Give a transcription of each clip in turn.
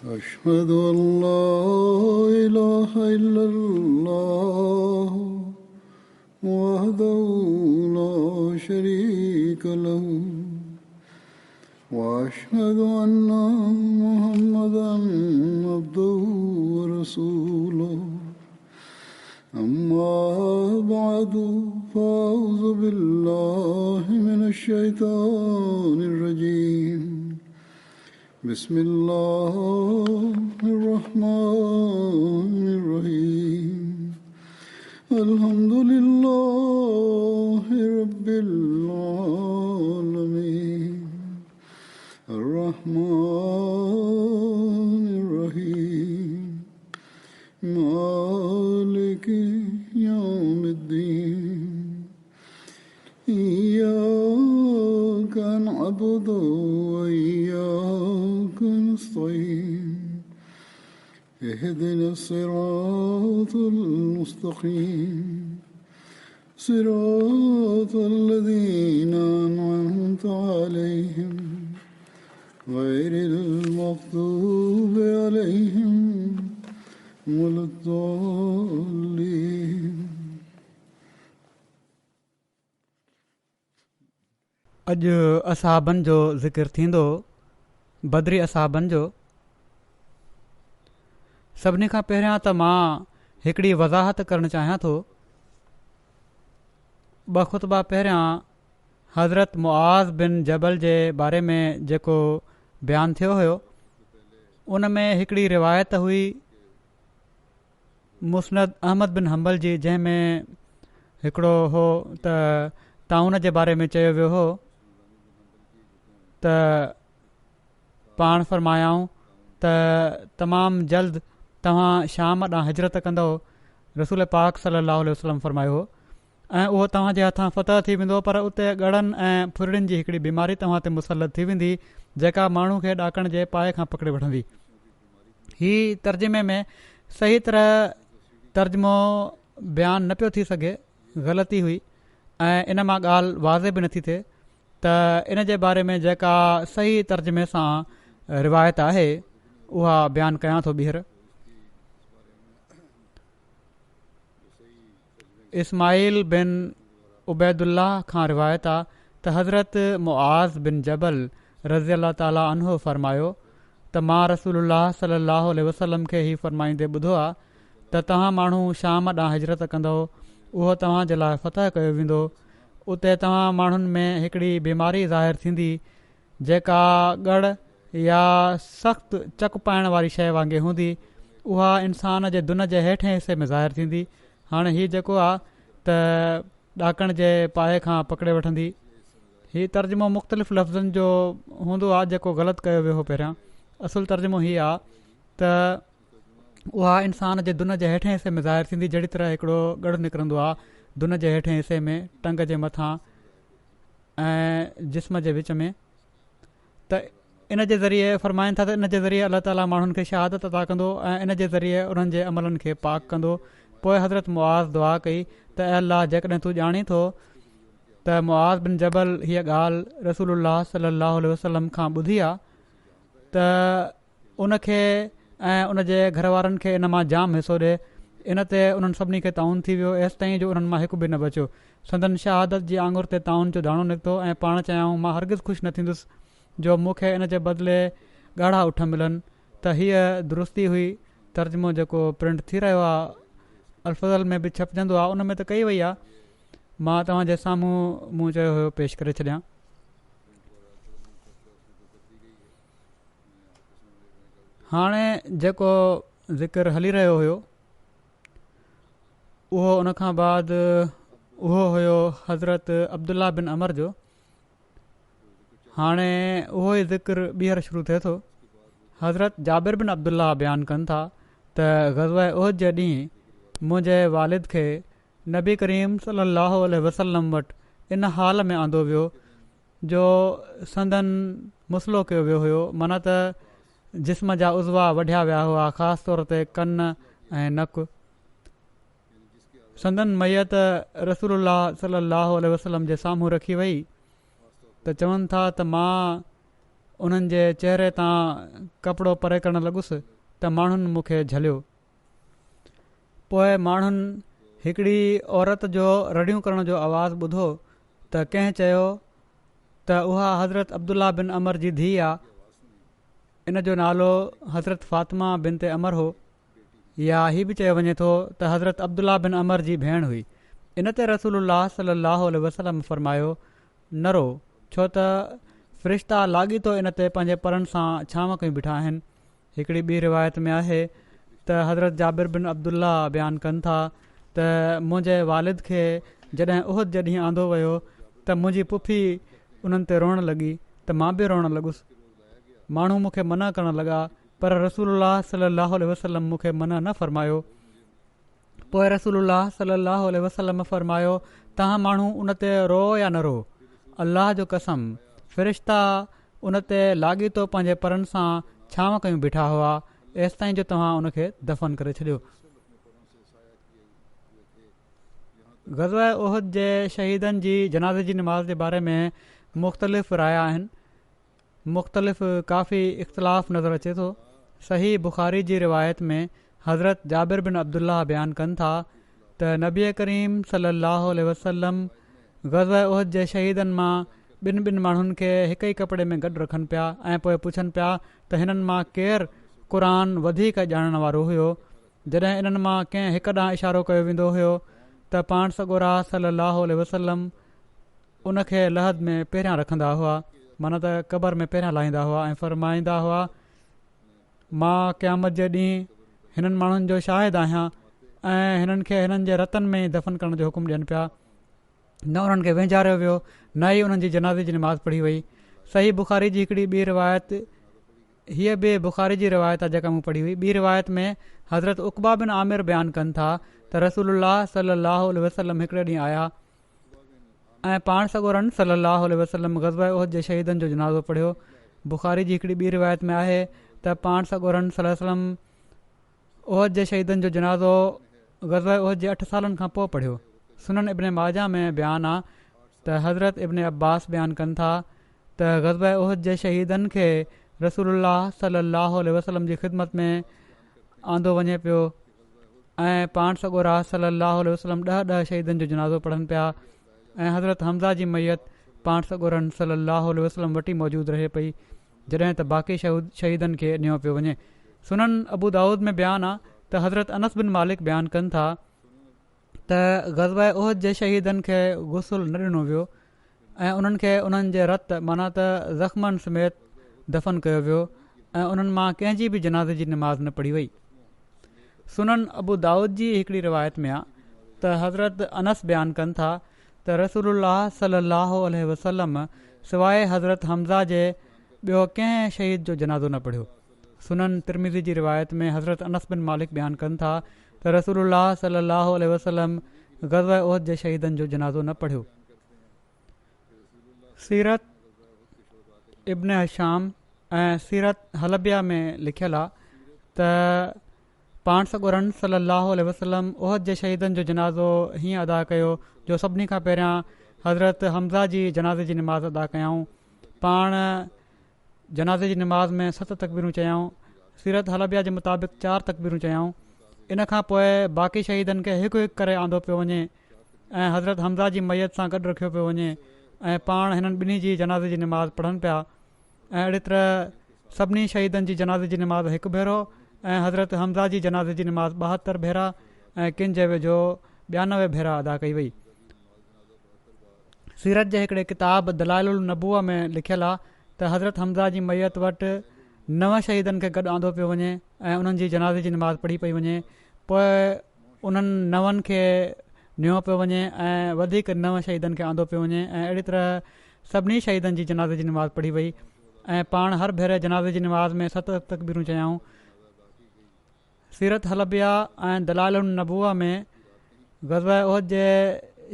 أشهد أن لا إله إلا الله وحده لا شريك له وأشهد أن محمدا عبده ورسوله أما بعد فأعوذ بالله من الشيطان الرجيم بسم الله الرحمن الرحيم الحمد لله رب العالمين الرحمن الرحيم مالك يوم الدين إياك نعبد وإياك نستعين اهدنا الصراط المستقيم صراط الذين أنعمت عليهم غير المغضوب عليهم ولا الضالين. अॼु असहाबनि जो ज़िक्र थींदो, बदरी असहाबनि जो। सभिनी खां पहिरियां त मां हिकिड़ी वज़ाहत करणु चाहियां थो। ॿ ख़ुतबा पहिरियां हज़रत मुआज़ बिन जबल जे बारे में जेको बयानु थियो हुयो, उन में हिकिड़ी रिवायत हुई मुस्नद अहमद बिन हंबल जी, जंहिं में हिकिड़ो हो त ताउन जे बारे में चयो वियो हो त पाण फरमायाऊं त तमामु जल्द तव्हां शाम ॾांहुं हिजरत कंदव। रसूल पाक सल्लल्लाहु अलैहि वसल्लम फरमायो हो ऐं उहो तव्हांजे हथां फ़तह थी वेंदो, पर उते ॻड़नि ऐं फुरड़ियुनि जी हिकिड़ी बीमारी तव्हां ते मुसलत थी वेंदी, जेका माण्हू खे ॾाकण जे पाए खां पकिड़े वठंदी। हीअ तर्जुमे में सही तरह तर्जुमो बयानु न पियो थी सघे, ग़लती हुई ऐं इन मां ॻाल्हि वाज़े बि नथी थिए त इन जे बारे में जेका सही तर्जुमे सां रिवायत आहे उहा बयानु कयां थो। ॿीहर इस्माइल बिन उबैदुल्लाह खां रिवायत आहे त हज़रत मुआज़ बिन जबल रज़ी अल्लाह ताला अन्हो फरमायो त मां रसूलुल्लाह सल्लल्लाहु अलैहि वसल्लम खे ई फरमाईंदे ॿुधो आहे त तव्हां माण्हू शाम ॾांहुं हिजरत कंदव, उहो तव्हां जे लाइ फ़तह कयो वेंदो। उते तव्हां माण्हुनि में हिकिड़ी बीमारी ज़ाहिर थींदी जेका ॻड़ या सख़्तु चक पाइण वारी शइ वांगुरु हूंदी। उहा इंसान जे दुन जे हेठें हिसे में ज़ाहिर थींदी। हाणे हीउ जेको आहे त ॾाकण जे पाए खां पकिड़े वठंदी। हीउ तर्जुमो मुख़्तलिफ़ लफ़्ज़नि जो हूंदो आहे जेको ग़लति कयो वियो हो पहिरियां। असुलु तर्जुमो हीअ आहे त उहा इंसान जे दुन जे हेठें हिसे में ज़ाहिर थींदी, जहिड़ी तरह हिकिड़ो ॻड़ निकिरंदो आहे दुन जे हेठें हिसे में, टंग जे मथां ऐं जिस्म जे विच में। त इन जे ज़रिए फरमाइनि था त इन जे ज़रिए अलाह ताला माण्हुनि खे शहादत अता कंदो ऐं इन जे ज़रिए उन्हनि जे अमलनि खे पाक कंदो। पोइ हज़रत मुआज़ दुआ कई त अल्लाह, जेकॾहिं तूं ॼाणी थो त मुआज़ बिन जबल हीअ ॻाल्हि रसूलुल्लाह सल्लल्लाहु अलैहि वसल्लम खां ॿुधी आहे त उनखे ऐं उन जे घर वारनि खे इन मां जाम हिसो ॾिए। इन ते उन्हनि सभिनी खे ताउन थी वियो, एसि ताईं जो उन्हनि मां हिकु बि न बचियो। संदन शहादत जी आंगुर ते ताउन जो दाणो निकितो ऐं पाण चयाऊं, मां हरगिज़ ख़ुशि न थींदुसि जो मूंखे इन जे बदिले ॻाढ़ा उठ मिलनि। त हीअ दुरुस्ती हुई। तर्जुमो जेको प्रिंट थी रहियो आहे अल्फज़ल में बि छपजंदो आहे, उन में त कई वई आहे। मां तव्हांजे साम्हूं मूं चयो हुयो पेश करे छॾियां। हाणे जेको ज़िक्र हली रहियो हुयो उहो उन खां बाद उहो हुयो हज़रत अब्दुल्ला बिन अमर जो। हाणे उहो ई ज़िक्र ॿीहर शुरू थिए थो। हज़रत जाबिर बिन अब्दुल्ला बयानु कनि था त ग़ज़वा उहद जे ॾींहुं मुंहिंजे वालिद खे नबी करीम सल्लल्लाहु अलैहि वसल्लम वटि इन हाल में आंदो वियो जो संदन मुसलो कयो वियो हुयो, माना त जिस्म जा उज़वा वढिया विया हुआ, ख़ासि तौर ते कन ऐं नक। संदन मैयत रसूलुल्लाह सल्लल्लाहु अलैहि वसल्लम जे साम्हूं रखी वई त चवनि था त मां उन्हनि जे चहिरे तां कपिड़ो परे करणु लॻुसि त माण्हुनि मूंखे झलियो। पोइ माण्हुनि हिकिड़ी औरत जो रड़ियूं करण जो आवाज़ु ॿुधो त कंहिं चयो त उहा हज़रत अब्दुल्ला बिन अमर जी धीउ आहे। इन जो नालो हज़रत फ़ातिमा बिन ते अमर हो, या हीअ बि चयो वञे थो त हज़रत अब्दुल्ला बिन अमर जी भेण हुई। इन ते रसूलुल्लाह सल्लल्लाहु अलैहि वसल्लम फरमायो, न रो, छो त फ़रिश्ता लाॻीतो इन ते पंहिंजे परनि सां छांव कयूं बीठा आहिनि। हिकिड़ी ॿी रिवायत में आहे त हज़रत जाबिर बिन अब्दुल्ला बयानु कनि था त मुंहिंजे वालिद खे जॾहिं उहद जे ॾींहुं आंदो वियो त मुंहिंजी पुफी उन्हनि ते रोअणु लॻी त मां बि रोअणु लॻुसि। माण्हू मूंखे मना करणु लॻा, पर रसूलुल्लाह सल्लल्लाहु अलैहि वसल्लम मूंखे मना न फ़रमायो। पोइ रसूलुल्लाह सल्लल्लाहु अलैहि वसल्लम फ़रमायो, तव्हां माण्हू उन ते रो या न रो, अल्लाह जो कसम फ़रिश्ता उन ते लाॻीतो पंहिंजे परनि सां छांव कयूं बीठा हुआ एसि ताईं जो तव्हां उनखे दफ़न करे छॾियो। ग़ज़वा उहद जे शहीदनि जी जनाज़े जी नमाज़ जे बारे में मुख़्तलिफ़ राया आहिनि। मुख़्तलिफ़ काफ़ी इख़्तिलाफ़ नज़र अचे थो। सही बुख़ारी जी रिवायत में हज़रत जाबिर बिन अब्दुल्ला बयानु कनि था त नबी करीम सल्लल्लाहु अलैहि वसल्लम ग़ज़वा उहद जे शहीदनि मां ॿिनि माण्हुनि खे हिक ई कपिड़े में गॾु रखनि पिया ऐं पोइ पुछनि पिया त हिननि मां केरु क़ुर वधीक ॼाणण वारो हुयो। जॾहिं इन्हनि मां कंहिं हिक ॾांहुं इशारो कयो वेंदो हुयो त पाण सॻोरा सल्लल्लाहु अलैहि वसल्लम उन खे लहद में पहिरियां रखंदा हुआ, माना त क़बर में पहिरियां लाहींदा हुआ ऐं फ़रमाईंदा हुआ, मां क़यामत जे ॾींहुं हिननि माण्हुनि जो शाहिद आहियां ऐं हिननि खे हिननि जे रतन में ई दफ़न करण जो हुकुम ॾियनि पिया। न उन्हनि खे वेंझारियो वियो, न ई उन्हनि जी जनाज़े जी नमाज़ पढ़ी वई। सही बुख़ारी जी हिकिड़ी ॿी रिवायत, हीअ बि बुख़ारी जी रिवायत आहे जेका मूं पढ़ी हुई। ॿी रिवायत में हज़रत उक़बा बिन आमिर बयानु कनि था त रसूलुल्लाह सल्लल्लाहु अलैहि वसल्लम हिकिड़े ॾींहुं आया ऐं पाण सॻोरनि सल्लल्लाहु अलैहि वसल्लम ग़ज़वा उहद जे शहीदनि जो जनाज़ो पढ़ियो। बुख़ारी जी हिकिड़ी ॿी रिवायत में आहे त पाण सॻोरनि सल्लल्लाहु अलैहि वसल्लम उहद जे शहीदनि जो जनाज़ो ग़ज़वा उहद जे 8 सालनि खां पोइ पढ़ियो। सुनन इब्न माजा में बयानु आहे त हज़रत इब्न अब्बास बयानु कनि था त ग़ज़वा उहद जे शहीदनि खे रसूलुल्लाह सल्लल्लाहु अलैहि वसल्लम जी ख़िदमत में आंदो वञे पियो ऐं पाण सॻोरा सल्लल्लाहु अलैहि वसल्लम 10 शहीदनि जो जनाज़ो पढ़नि पिया ऐं हज़रत हमज़ा जी मैयत पाण सॻोरनि सल्लल्लाहु अलैहि वसल्लम वटि मौजूदु रहे पई, जॾहिं त बाक़ी शहीदनि खे ॾिनो पियो वञे। सुनन अबू दाऊद में बयानु आहे त हज़रत अनस बिन मालिक बयानु कनि था त ग़ज़वा उहद जे शहीदनि खे गुसुल न ॾिनो वियो ऐं उन्हनि खे उन्हनि जे रत माना त ज़ख़्मनि समेत दफ़न कयो वियो ऐं उन्हनि मां कंहिंजी बि जनाज़े जी नमाज़ न पढ़ी वई। सुनन अबू दाऊद जी हिकिड़ी रिवायत में आहे त हज़रत अनस बयानु कनि था त रसूलुल्लाह सल्लल्लाहु अलैहि वसल्लम सवाइ हज़रत हमज़ा जे ॿियो कंहिं शहीद जो जनाज़ो न पढ़ियो। सुनन तिरमिज़ी जी रिवायत में हज़रत अनस बिन मालिक बयानु कनि था त रसूलुल्लाह सल्लल्लाहु अलैहि वसल्लम ग़ज़वा उहद जे शहीदनि जो जनाज़ो न पढ़ियो। सीरत इब्न हिशाम ऐं सीरत हलबिया में लिखियलु आहे त पाण सॻोरनि सल्लल्लाहु अलैहि वसल्लम उहद जे शहीदनि जो जनाज़ो हीअं अदा कयो जो सभिनी खां पहिरियां हज़रत हमज़ा जी जनाज़े जी नमाज़ अदा कयऊं। पाण जनाज़े जी नमाज़ में 7 तकबीरूं चयऊं। सीरत हलबिया जे मुताबिक़ 4 तकबीरूं चयऊं। इन खां पोइ बाक़ी शहीदनि खे हिकु हिकु करे आंदो पियो वञे ऐं हज़रत हमज़ा जी मैयत सां गॾु रखियो पियो वञे ऐं पाण हिननि ॿिन्ही जी जनाज़े जी नमाज़ पढ़नि पिया ऐं अहिड़ी तरह सभिनी शहीदनि जी जनाज़े जी नमाज़ हिकु भेरो ऐं हज़रत हमज़ा जी जनाज़े जी नमाज़ 72 भेरा ऐं किन जे वेझो 92 भेरा अदा कई वई। सीरत जे हिकिड़े किताब दलाइलुल नबुआ में लिखियलु आहे त हज़रत हमज़ा जी मैयत वटि 9 शहीदनि खे गॾु आंदो पियो वञे ऐं उन्हनि जी जनाज़े जी नमाज़ पढ़ी पई वञे। पोइ उन्हनि 9 खे नियो पियो वञे ऐं वधीक 9 शहीदनि खे आंदो पियो वञे ऐं अहिड़ी तरह सभिनी शहीदनि जी जनाज़े जी नमाज़ पढ़ी वई ऐं पाण हर भेरे जनाज़े जी नमाज़ में 7 तकबीरूं चयऊं। सीरत हलबिया ऐं दलाइलुल नबुआ में ग़ज़वा उहद जे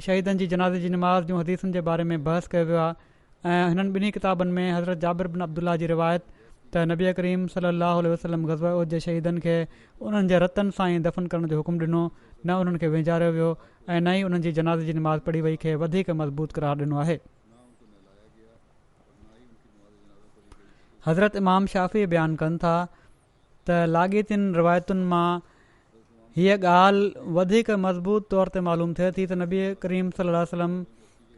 शहीदनि जी जनाज़े जी नमाज़ जूं हदीसुनि जे बारे में बहस कयो वियो आहे ऐं हिननि ॿिन्ही किताबनि में हज़रत जाबिर बिन अब्दुल्ला जी रिवायत त नबी करीम सल्लल्लाहु अलैहि वसल्लम ग़ज़वा उहद जे शहीदनि खे उन्हनि जे रतनि सां ई दफ़न करण जो हुकुम ॾिनो, न उन्हनि खे वेंझारियो वियो ऐं न ई उन्हनि जी जनाज़े जी नमाज़ पढ़ी वई खे वधीक मज़बूत करार ॾिनो आहे। हज़रत इमाम शाफ़ी बयानु कनि था त लाॻीतियुनि रिवायतुनि मां हीअ ॻाल्हि वधीक मज़बूत तौर ते मालूम थिए थी त नबी करीम सल्लल्लाहु अलैहि वसल्लम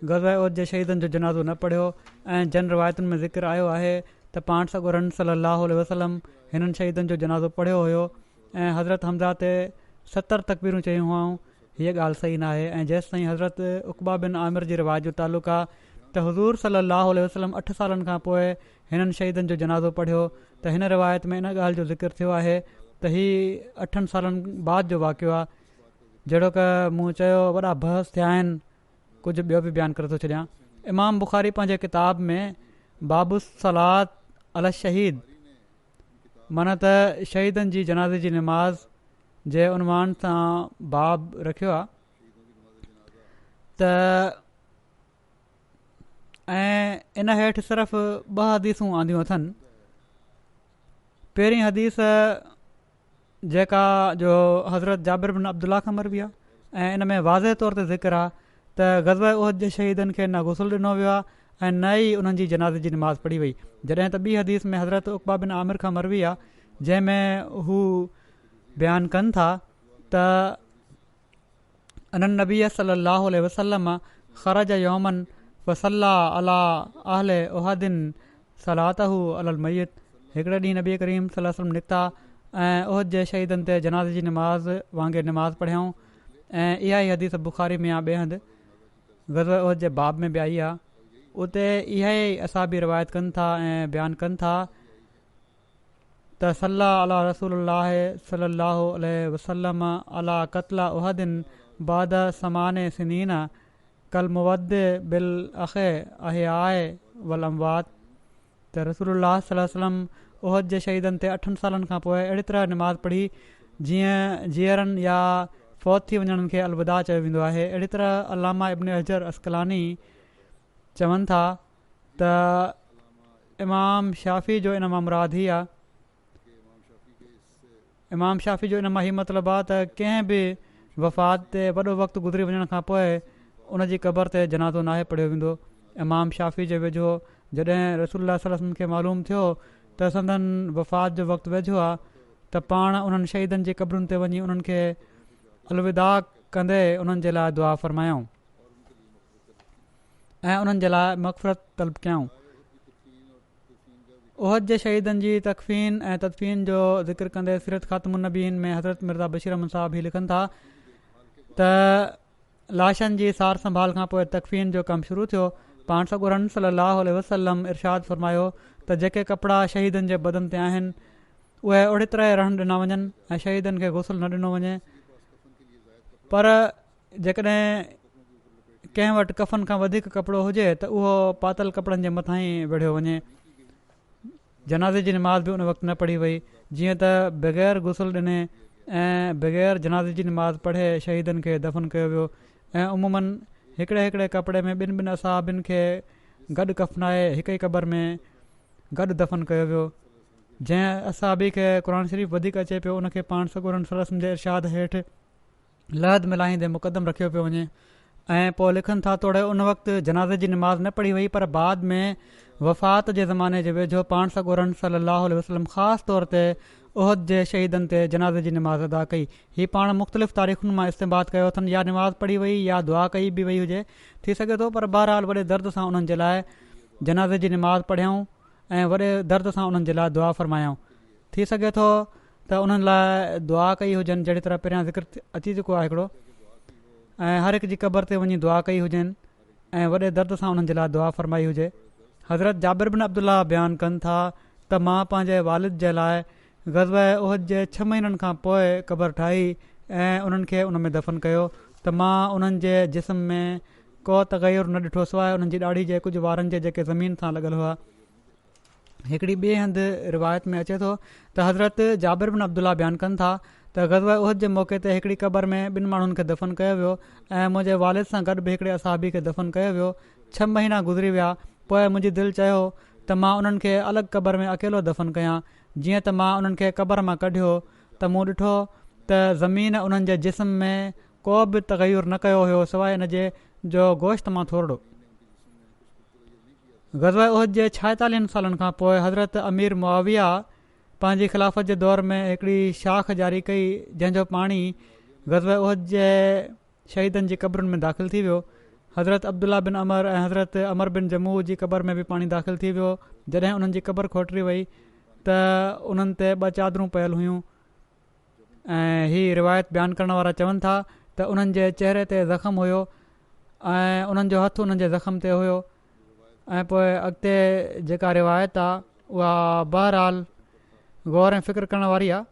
ग़ज़वा उहद जे शहीदनि जो जनाज़ो न पढ़ियो ऐं जन रिवायतुनि में ज़िक्र आयो आहे त पाण सॻोरन सल्लल्लाहु अलैहि वसल्लम हिननि शहीदनि जो जनाज़ो पढ़ियो हुयो ऐं हज़रत हमज़ा ते 70 तकबीरूं चयूं हुयूं। हीअ ॻाल्हि सही न आहे ऐं जेसि ताईं हज़रत उक़बा बिन आमिर जी रिवायत जो तालुक़ु आहे त हज़ूर सल्लल्लाहु अलैहि वसल्लम 8 सालनि खां पोइ हिननि शहीदनि जो जनाज़ो पढ़ियो त हिन रिवायत में इन ॻाल्हि जो ज़िक्र थियो आहे त हीउ 8 सालनि बाद जो वाक़ियो आहे। जहिड़ो की मूं चयो वॾा बहस थिया आहिनि, कुझु ॿियो बि बयानु करे थो छॾियां। इमाम बुख़ारी पंहिंजे किताब में बाबु सलात अल शहीद माना त शहीदनि जी जनाज़े जी नमाज़ जे उनवान सां बाब रखियो आहे त ऐं इन हेठि सिर्फ़ु 2 हदीसूं आंदियूं अथनि। पहिरीं हदीस जेका जो हज़रत जाबिर बिन अब्दुल्ला खां मरवी आहे ऐं इन में वाज़े तौर ते ज़िक्र आहे त ग़ज़वा उहद जे शहीदनि खे न गुसुल ॾिनो वियो आहे ऐं न ई उन्हनि जी जनाज़े जी नमाज़ पढ़ी वई। जॾहिं त ॿी हदीस में हज़रत उक़बा बिन आमिर खां मरवी आहे जंहिंमें हू बयानु कनि था त अनन नबी सल्लल्लाहु अलैहि वसल्लम ख़रज यौमन वसल्ला अला आहले उहदिन सलातहू अलल मय्यत। हिकिड़े ॾींहुं नबी करीम सल्लल्लाहु अलैहि वसल्लम निकिता ऐं उहद जे शहीदनि ते जनाज़े जी नमाज़ वांगुरु नमाज़ पढ़ियऊं ऐं इहा ई हदीस बुख़ारी में आहे। ॿिए हंधि ग़ज़वा उहद जे बाब में बि आई आहे। उते इहा ई असां बि रिवायत कनि था ऐं बयानु कनि था त सल्ला अला रसूलुल्लाह सल्लल्लाहु अलैहि वसल्लम अला क़त्ल उहदिन बाद समाने सिनीन कल मुवद बिल अखे अहियाए वल अमवात। त रसूलुल्लाह सल्लल्लाहु अलैहि वसल्लम उहद जे शहीदनि ते 8 सालनि खां पोइ अहिड़ी तरह नमाज़ पढ़ी जीअं जीअरनि या फ़ौत थी वञणनि खे अलविदा चयो वेंदो आहे। अहिड़ी तरह अलामा इब्न हजर अस्कलानी चवनि था त इमाम शाफ़ी जो इन मां मुराद ही आहे। इमाम शाफ़ी जो इन मां हीउ मतिलबु आहे त कंहिं बि वफ़ात ते वॾो वक़्तु गुज़री वञण खां पोइ उन जी क़बर ते जनाज़ो नाहे पढ़ियो वेंदो। इमाम शाफ़ी जे वेझो जॾहिं रसूलुल्लाह सल्लल्लाहु अलैहि वसल्लम खे मालूम थियो त संदन वफ़ात जो वक़्तु वेझो आहे त पाण उन्हनि शहीदनि जी क़बरुनि ते वञी उन्हनि खे अलविदा कंदे उन्हनि जे लाइ दुआ फ़रमायूं ऐं उन्हनि जे लाइ मग़फ़िरत तलब कयूं। उहद जे शहीदनि जी तकफ़ीन ऐं तदफ़ीन जो ज़िक्र कंदे सीरत ख़ातमुन नबीन में हज़रत मिर्ज़ा बशीर अहमद साहब ही लिखनि था त लाशनि जी सार संभाल खां पोइ तकफ़ीन जो कमु शुरू थियो। पाण सॻोरन सल्लल्लाहु अलैहि वसल्लम इरशाद फ़रमायो त जेके कपिड़ा शहीदनि जे बदन ते आहिनि उहे ओड़ी तरह रहण ॾिना वञनि ऐं शहीदनि खे गुसुल न ॾिनो वञे। पर जेकॾहिं कंहिं वटि कफ़न खां वधीक कपिड़ो हुजे त उहो पातल कपिड़नि जे मथां ई विढ़ियो वञे। जनाज़े जी नमाज़ बि उन वक़्तु न पढ़ी वई जीअं त बग़ैर गुसुल ॾिने ऐं बग़ैर जनाज़े जी नमाज़ पढ़े शहीदनि खे दफ़न कयो वियो ऐं उमूमन हिकिड़े कपिड़े में ॿिनि असाबिन खे गॾु कफ़नाए हिक ई क़बर में गॾु दफ़न कयो वियो। जंहिं असाबी खे क़ुर शरीफ़ वधीक अचे पियो उनखे पाण सॻोरन सल्लल्लाहु अलैहि वसल्लम जे इरशाद हेठि लहद मिलाईंदे मुक़दम रखियो पियो वञे ऐं पोइ लिखनि था तोड़े उन वक़्तु जनाज़े जी नमाज़ न पढ़ी वई पर बाद में वफ़ात जे ज़माने जे वेझो पाण सॻोरन सल्लल्लाहु अलैहि वसल्लम ख़ासि तौर ते उहद जे शहीदनि ते जनाज़े जी नमाज़ अदा कई। हीअ पाण मुख़्तलिफ़ तारीख़ुनि मां इस्तेमालु कयो अथनि, या नमाज़ पढ़ी वई या दुआ कई बि वई हुजे थी सघे थो, पर बहरहाल वॾे दर्द सां उन्हनि जे लाइ जनाज़े जी नमाज़ पढ़ियऊं ऐं वॾे दर्द सां उन्हनि जे लाइ दुआ फ़रमायूं। थी सघे थो त उन्हनि लाइ दुआ कई हुजनि जहिड़ी तरह पहिरियां ज़िक्र अची चुको आहे हिकिड़ो, ऐं हर हिक जी क़बर ते वञी दुआ कई हुजनि ऐं वॾे दर्द सां उन्हनि जे लाइ दुआ फ़रमाई हुजे। हज़रत जाबिर बिन अब्दुल्ला बयानु कनि था त मां पंहिंजे वालिद जे लाइ ग़ज़वा उहद जे 6 महीननि खां पोइ क़बर ठाही ऐं उन्हनि खे उन में दफ़न कयो त मां उन्हनि जे जिस्म में को तग़युर न ॾिठो सवाइ उन्हनि जी ॾाढ़ी जे कुझु वारनि जे जेके ज़मीन सां लॻल हुआ। हिकिड़ी ॿिए हंधि रिवायत में अचे थो त हज़रत जाबिर बिन अब्दुल्ला बयानु कनि था त ग़ज़वा उहद जे मौक़े ते हिकिड़ी क़बर में 2 माण्हुनि खे दफ़न कयो वियो ऐं मुंहिंजे वालिद सां गॾु बि हिकिड़े असाबी खे दफ़न कयो वियो। 6 महीना गुज़री विया, पोइ मुंहिंजी दिलि चयो त मां उन्हनि खे अलॻि क़बर में अकेलो दफ़न कयां। जीअं त मां उन्हनि खे क़बर मां कढियो त मूं ॾिठो त ज़मीन उन्हनि जे जिस्म में को बि तग़युर न कयो हुयो सवाइ इन जे जो गोश्त मां थोरो। ग़ज़वा उहद जे 46 सालनि खां पोइ हज़रत अमीर मुआविया पंहिंजी ख़िलाफ़त जे दौर में हिकिड़ी शाख जारी कई जंहिंजो पाणी ग़ज़वा उहद जे शहीदनि जी क़बरुनि में दाख़िल थी वियो। हज़रत अब्दुल्ला बिन अमर ऐं हज़रत अमर बिन जमू जी क़बर में बि पाणी दाख़िल थी वियो। जॾहिं उन्हनि जी क़बर खोटरी वई त उन्हनि ते 2 चादरूं पयल हुयूं ऐं हीअ रिवायत बयानु करण वारा चवनि था त उन्हनि जे चहिरे ते ज़ख़्मु हुयो ऐं उन्हनि जो हथु उन्हनि जे ज़ख़्म ते हुयो। ऐं पोइ अॻिते जेका रिवायत आहे उहा बहरहाल गौर ऐं फ़िक्र करण वारी आहे।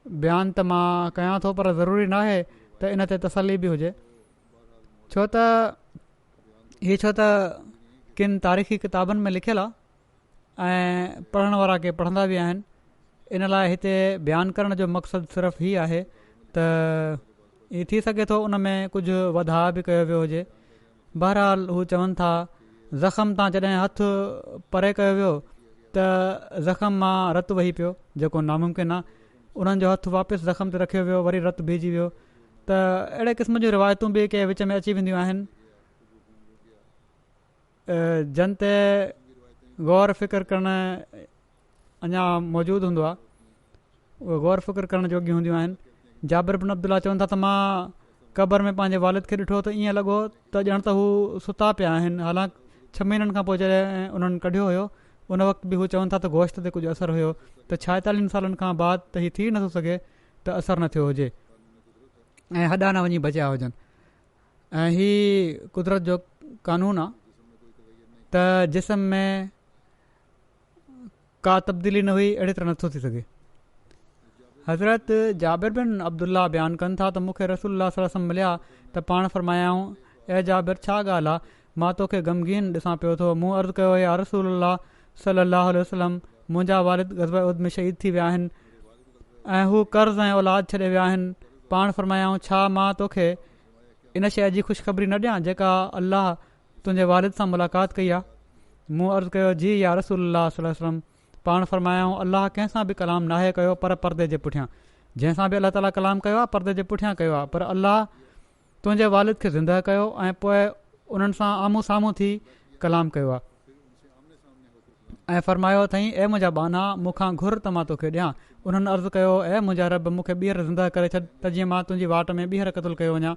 बयानु त मां कयां थो पर ज़रूरी न आहे त इन ते तसली बि हुजे, छो त किन तारीख़ी किताबनि में लिखियलु आहे ऐं पढ़ण वारा के पढ़ंदा बि आहिनि। इन लाइ हिते बयानु करण जो मक़सदु सिर्फ़ु हीअ आहे त हीअ थी सघे थो उन में कुझु वधा बि कयो वियो हुजे। बहरहाल हू चवनि था ज़ख़्म तां जॾहिं हथु परे कयो वियो त ज़ख़्म मां रतु वही पियो, जेको नामुमकिन आहे। उन्हनि जो हथु वापसि ज़ख़्म ते रखियो वियो, वरी रतु बीहजी वियो। त अहिड़े क़िस्म जूं रिवायतूं बि कंहिं विच में अची वेंदियूं आहिनि जन ते गौर फ़िक्र करणु अञा मौजूदु हूंदो आहे, उहे गौर फ़िक्र करण जोॻियूं हूंदियूं आहिनि। जाबिर बिन अब्दुल्ला चवनि था त मां क़बर में पंहिंजे वालिद खे ॾिठो त ईअं लॻो त ॼण त हू सुता पिया आहिनि। हालांकि 6 महीननि खां पोइ जॾहिं उन्हनि कढियो हुयो उन वक़्तु बि हू चवनि था त गोश्त ते कुझु असरु हुयो। त 46 सालनि खां बाद त हीअ थी नथो सघे त असरु न थियो हुजे ऐं हॾा न वञी बचिया हुजनि। ऐं हीअ कुदरत जो कानून आहे त जिस्म में का तब्दीली न हुई अहिड़ी तरह नथो थी सघे। हज़रत जाबिर बिन अब्दुल्ला बयानु कनि था त मूंखे रसूलुल्लाह सल्लल्लाहु अलैहि वसल्लम मिलिया त पाण फ़रमायाऊं, ए जाबिर छा ॻाल्हि आहे, मां तोखे गमगीन ॾिसां पियो थो। मूं अर्ज़ु कयो, या रसूलुल्लाह सल्लल्लाहु अलैहि वसल्लम, मुंहिंजा वालिद ग़ज़वा उहद में शहीद थी विया आहिनि ऐं हू कर्ज़ ऐं औलाद छॾे विया आहिनि। पाण फ़रमायाऊं, छा मां तोखे इन शइ जी ख़ुशख़बरी न ॾियां जेका अल्लाह तुंहिंजे वालिद सां मुलाक़ात कई आहे? मूं अर्ज़ु कयो, जी या रसूलुल्लाह सल्लल्लाहु अलैहि वसल्लम। पाण फ़रमायाऊं, अल्लाह कंहिंसां बि कलाम नाहे कयो पर परदे जे पुठियां। जंहिंसां बि अलाह ताला कलाम कयो आहे परदे जे पुठियां कयो आहे, पर अल्लाह तुंहिंजे वालिद खे ज़िंदह कयो ऐं पोइ उन्हनि सां आम्हूं साम्हूं थी कलाम कयो आहे ऐं फ़रमायो अथई, ए मुंहिंजा बाना मूंखां घुर त मां तोखे ॾियां। उन्हनि अर्ज़ु कयो, ए मुंहिंजा रब, मूंखे ॿीहर ज़िंदह करे छॾ त जीअं मां तुंहिंजी वाट में ॿीहर क़तलु कयो वञा।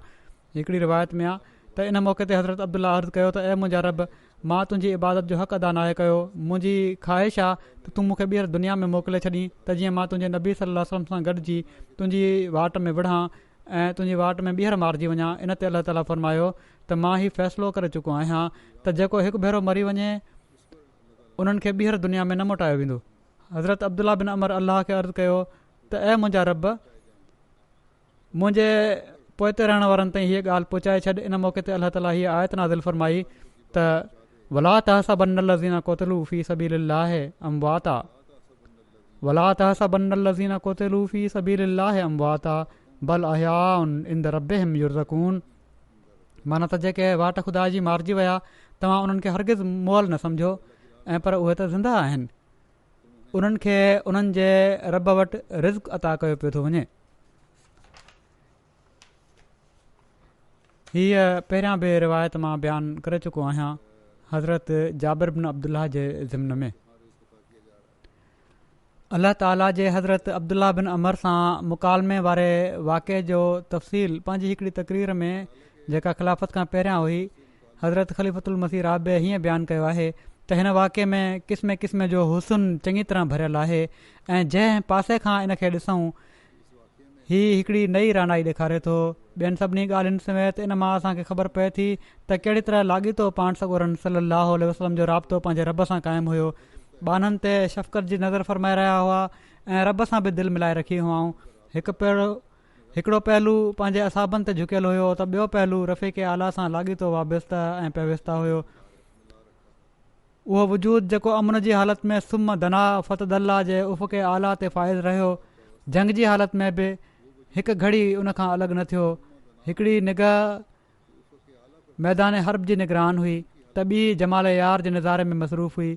हिकिड़ी रिवायत में आहे त इन मौक़े ते हज़रत अब्दुल्ला अर्ज़ु कयो त ए मुंहिंजा रब, मां तुंहिंजी इबादत जो हक़ अदा नाहे कयो। मुंहिंजी ख़्वाहिश आहे त तूं मूंखे ॿीहर दुनिया में मोकिले छॾीं त जीअं मां तुंहिंजे नबी सल्लल्लाहु अलैहि वसल्लम सां गॾिजी तुंहिंजी वाट में विढ़ां ऐं तुंहिंजी वाट में ॿीहर मारिजी वञा। इन ते अलाह ताला फ़रमायो त मां हीउ फ़ैसिलो करे चुको आहियां त जेको हिकु भेरो मरी वञे उन्हनि खे ॿीहर दुनिया में न मोटायो वेंदो। हज़रत अब्दुल्ला बिन अमर अलाह खे अर्ज़ु कयो त ए मुंहिंजा रब, मुंहिंजे पोइते रहण वारनि ताईं हीअ ॻाल्हि पहुचाए छॾ। इन मौक़े ते अलाह ताला हीअ आयत नाज़िल फ़रमाई त वला तहसबन्न लज़ीना क़ुतिलू फ़ी सबीलिल्लाहि अमवाता, वला तहसबन्न लज़ीना क़ुतिलू फ़ी सबीलिल्लाहि अमवाता बल अहयाउन इंद रब्बिहिम युरज़क़ून। माना त जेके वाट खुदा जी मारिजी विया तव्हां उन्हनि खे हरगिज़ मुअल न सम्झो ऐं पर उहे त ज़िंदा आहिनि, उन्हनि खे उन्हनि जे रब वटि रिज़्क़ अता कयो पियो थो वञे। हीअ पहिरियां बि रिवायत मां बयानु करे चुको आहियां हज़रत जाबिर बिन अब्दुल्ला जे ज़िम्न में। अलाह ताला जे हज़रत अब्दुल्ला बिन अमर सां मुकालमे वारे वाक़े जो तफ़सील पंहिंजी हिकिड़ी तक़रीर में जेका ख़िलाफ़त खां पहिरियां हुई, हज़रत ख़लीफ़तुल मसीह राबे हीअं बयानु कयो आहे त हिन वाक़े में क़िस्म क़िस्म जो हुस्न चङी तरह भरियलु आहे ऐं जंहिं पासे खां इन खे ॾिसूं हीअ हिकिड़ी नई रानाई ॾेखारे थो। ॿियनि सभिनी ॻाल्हियुनि समेत इन मां असांखे ख़बर पए थी त कहिड़ी तरह लाॻीतो पाण सॻोरन सल्लल्लाहु अलैहि वसल्लम जो राब्तो पंहिंजे रब सां क़ाइमु हुयो। बाननि ते शफ़क़त जी नज़र फ़रमाए रहिया हुआ ऐं रब सां बि दिलि मिलाए रखी हुआऊं। हिकिड़ो पहलू पंहिंजे असाबनि ते झुकियलु हुयो त ॿियो पहलू रफ़ीक़ आला सां लाॻीतो वाबस्ता ऐं पेवस्ता हुयो। उहो वजूद जेको अमन जी हालत में सुम दना फ़तदल्ला जे उफ़क़े आला ते फ़ाइज़ रहियो, जंग जी हालत में बि हिकु घड़ी उनखां अलॻि न थियो। हिकिड़ी निगाह मैदान हर्ब जी निगरान हुई त ॿी जमाल यार जे नज़ारे में मसरूफ़ हुई।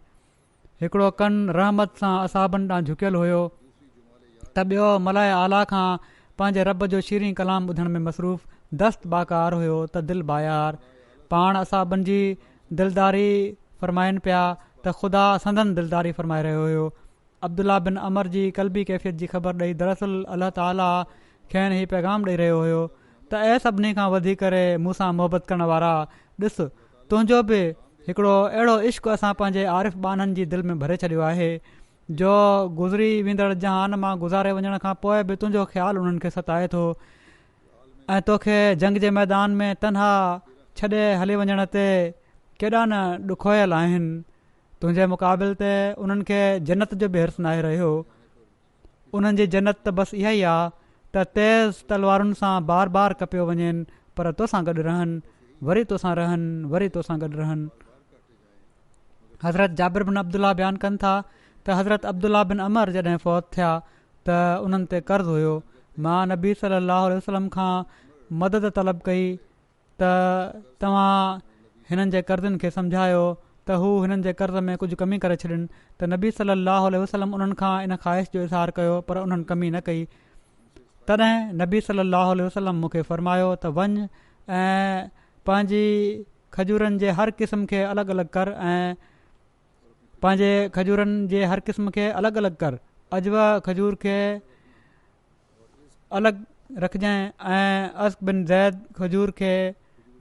हिकिड़ो कन रहमत सां असाबनि ॾांहुं झुकियलु हुयो त ॿियो मलाए आला खां पंहिंजे रब जो शीरीं कलाम ॿुधण में मसरूफ़ दस्त बाकार हुयो त दिलि बायार। पाण असाबनि जी दिलदारी फ़रमाइनि पिया त ख़ुदा संदन दिलदारी फ़रमाए रहियो हुयो। अब्दुल्ला बिन अमर जी क़ल्बी कैफ़ियत जी ख़बर ॾेई दरअसल अलाह ताला खेनि हीउ पैगाम ॾेई रहियो हुयो त ऐं सभिनी खां वधी करे मूंसां मुहबत करण वारा ॾिस, तुंहिंजो बि हिकिड़ो अहिड़ो इश्क़ असां पंहिंजे आरिफ़ बाननि जी दिलि में भरे छॾियो आहे जो गुज़री वेंदड़ जहान मां गुज़ारे वञण खां पोइ बि तुंहिंजो ख़्यालु उन्हनि खे सताए थो ऐं तोखे जंग जे मैदान में तनहा छॾे हली वञण ते केॾा न ॾुखोयल आहिनि। तुंहिंजे मुक़ाबिल ते उन्हनि खे जन्नत जो बि हिर्स नाहे रहियो। उन्हनि जी जन्नत त बसि इहा ई आहे त तेज़ तलवारुनि सां बार बार कपियो वञनि, पर तोसां गॾु रहनि, वरी तोसां रहनि, वरी तोसां गॾु रहनि। हज़रत जाबिर बिन अब्दुल्ला बयानु कनि था त हज़रत अब्दुल्ला बिन अमर जॾहिं फ़ौत थिया त उन्हनि ते कर्ज़ु हुयो। मां नबी सलाहु वसलम खां मदद तलब कई त तव्हां हिननि जे कर्ज़नि खे सम्झायो त हू हिननि जे कर्ज़ में कुझु कमी करे छॾनि। त नबी सलाहु वसलम उन्हनि खां इन ख़्वाहिश जो इज़हार कयो, पर उन्हनि कमी न कई। तॾहिं नबी सलाहु वसलम मूंखे फ़रमायो त वञ ऐं पंहिंजी खजूरनि जे हर क़िस्म खे अलॻि अलॻि कर ऐं पंहिंजे खजूरनि जे हर क़िस्म खे अलॻि अलॻि कर। अजवा खजूर खे अलॻि रखजांइ ऐं अस्क बिन ज़ैद खजूर खे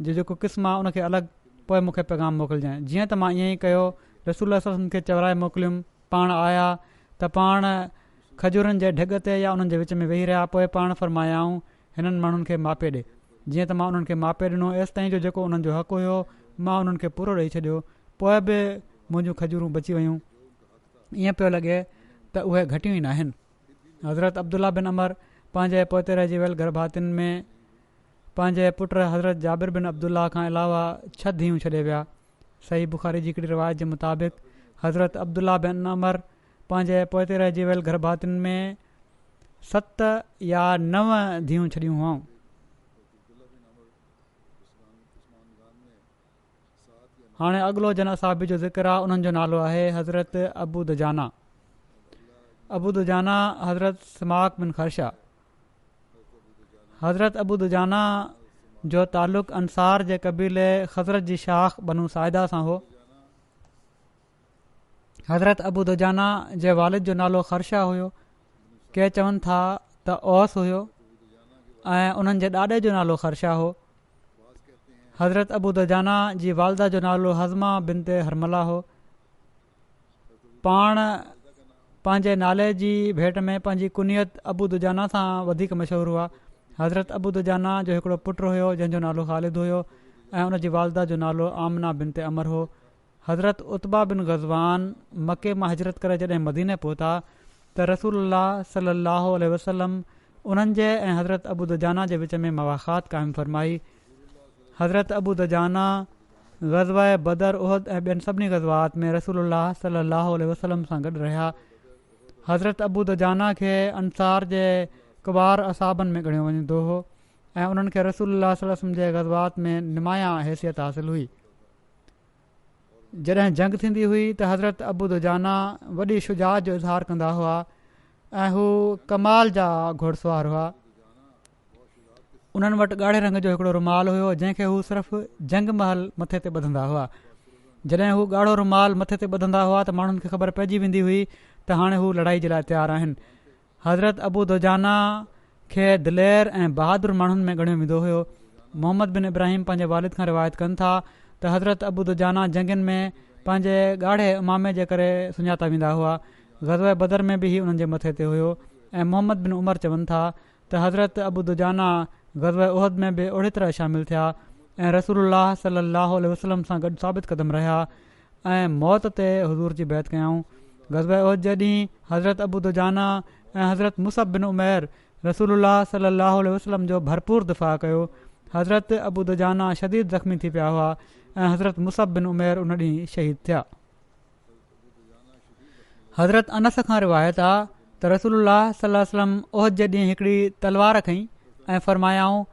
जो जेको क़िस्म आहे उनखे अलॻि, पोइ मूंखे पैगाम मोकिलिजांइ। जीअं त मां ईअं ई कयो, रसूल सल्लल्लाहु खे चवराए मोकिलियुमि। पाण आया त पाण खजूरनि जे ढिग ते या उन्हनि जे विच में वेही रहिया, पोइ पाण फ़रमायाऊं हिननि माण्हुनि खे मापे ॾे। जीअं त मां उन्हनि खे मापे ॾिनो, एसि ताईं जो जेको उन्हनि जो हक़ु हुयो मां उन्हनि खे पूरो ॾेई छॾियो। पोइ बि मुंहिंजूं खजूरूं बची वियूं। ईअं पियो लॻे त उहे घटियूं ई न आहिनि। हज़रत अब्दुल्ला बिन अमर पंहिंजे पोते रहिजी वियल गर्भातियुनि में पंहिंजे पुट हज़रत जाबिर बिन अब्दुल्ला खां अलावा 6 धीअरूं छॾे विया। सही बुख़ारी जी हिकिड़ी रिवायत जे मुताबिक़ हज़रत अब्दुल्ला बिन अमर पंहिंजे पोते रहिजी वियल गर्भातियुनि में 7 या 9 धीअरूं छॾियूं हुआ। हाणे अॻिलो जन असाबी जो ज़िक्र आहे, उन्हनि जो नालो आहे हज़रत अबू दुजाना। अबू दुजाना हज़रत समाक बिन ख़र्शा। हज़रत अबू दुजाना जो ताल्लुक़ अंसार जे क़बीले ख़ज़रत जी शाख बनू साइदा सां हो। हज़रत अबू दुजाना जे वालिद जो नालो ख़र्शा हुयो। के चवनि था त ओस हुयो ऐं उन्हनि जे ॾाॾे जो नालो ख़र्शा हो। हज़रत अबू दुजाना जी वालदा जो नालो हज़मा बिनते हरमला हो। पाण पंहिंजे नाले जी भेट में पंहिंजी कुनियत अबू दुजाना सां वधीक मशहूरु हुआ। हज़रत अबू दुजाना जो हिकिड़ो पुटु हुयो जंहिंजो नालो ख़ालिद हुयो ऐं उन जी वालदा जो नालो आमना बिनते अमर हो। हज़रत उत्बा बिन ग़ज़वान मके मां हिजरत करे जॾहिं मदीने पहुता त रसूलुल्लाह सल्लल्लाहु अलैहि वसल्लम उन्हनि जे ऐं हज़रत अबू दुजाना जे विच में मवाख़ात क़ाइमु फ़रमाई। हज़रत अबू दुजाना ग़ज़वा बदर उहद ऐं ॿियनि सभिनी ग़ज़वात में रसूलुल्लाह सल्लल्लाहु अलैहि वसल्लम सां गॾु रहिया। हज़रत अबू दुजाना खे अंसार जे कबार असाबनि में ॻणियो वञंदो हो ऐं उन्हनि खे रसूलुल्लाह सल्लल्लाहु अलैहि वसल्लम जे ग़ज़वात में नुमायां हैसियत हासिल हुई। जॾहिं जंग थींदी हुई त हज़रत अबू दुजाना वॾी शुजात जो इज़हार कंदा हुआ ऐं हू कमाल जा घुड़सवार हुआ। उन्हनि वटि ॻाढ़े रंग जो हिकिड़ो रुमाल हुयो जंहिंखे हू सिर्फ़ु जंग महल मथे ते ॿधंदा हुआ। जॾहिं हू ॻाढ़ो रुमाल मथे ते ॿधंदा हुआ त माण्हुनि खे ख़बर पइजी वेंदी हुई त हाणे हू लड़ाई जे लाइ तयारु आहिनि। हज़रत अबू दुजाना खे दिलेर ऐं बहादुर माण्हुनि में ॻणियो वेंदो हुयो। मोहम्मद बिन इब्राहिम पंहिंजे वालिद खां रिवायत कनि था त हज़रत अबू दुजाना जंगनि में पंहिंजे ॻाढ़े उमामे जे करे सुञाता वेंदा हुआ। ग़ज़वा बदर में बि ही उन्हनि जे मथे ते हुयो ऐं मोहम्मद बिन उमर चवनि था त हज़रत अबू दुजाना ग़ज़वा उहद में बि ओड़ी तरह शामिलु थिया ऐं रसूलुल्लाह सल्लल्लाहु अलैहि वसल्लम सां गॾु साबित क़दम रहिया ऐं मौत ते हुज़ूर जी बैत कयाऊं। ग़ज़वा उहद जे ॾींहुं हज़रत अबू दुजाना ऐं हज़रत मुसअब बिन उमैर रसूलुल्लाह सल्लल्लाहु अलैहि वसल्लम जो भरपूर दिफ़ा कयो। हज़रत अबू दुजाना शदीद ज़ख़्मी थी पिया हुआ ऐं हज़रत मुसअब बिन उमैर उन ॾींहुं शहीद थिया। हज़रत अनस खां रिवायत आहे त रसूलुल्लाह सल्लल्लाहु अलैहि वसल्लम उहद जे ॾींहुं हिकिड़ी तलवार खईं ऐं फ़रमायाऊं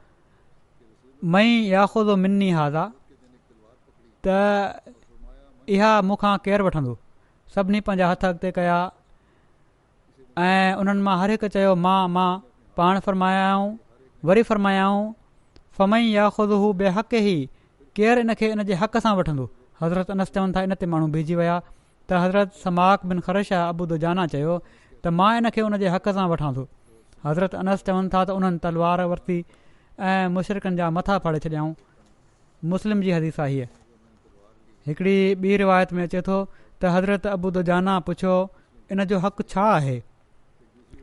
मई याख़ुज़ु मिन्नी हाज़ा, त इहा मूंखां केरु वठंदो। सभिनी पंहिंजा हथ अॻिते कया ऐं उन्हनि मां हर हिकु चयो मां पाण फ़रमायाऊं। वरी फ़रमायाऊं फ़मई याख़ुज़ु बेहक़ ई, केरु इन खे इन जे हक़ सां वठंदो। हज़रत अनस चवनि था इन ते माण्हू बीजी विया त हज़रत समाक बिन ख़रशा अबू दुजाना चयो त मां इन खे उन जे हक़ सां वठां थो। हज़रत अनस चवनि था त उन्हनि तलवार वरिती ऐं मुशरिकनि जा मथा फाड़े छॾियाऊं। मुस्लिम जी हदीस आहे हीअ। हिकिड़ी ॿी रिवायत में अचे थो त हज़रत अबू दुजाना पुछियो इन जो हक़ छा आहे।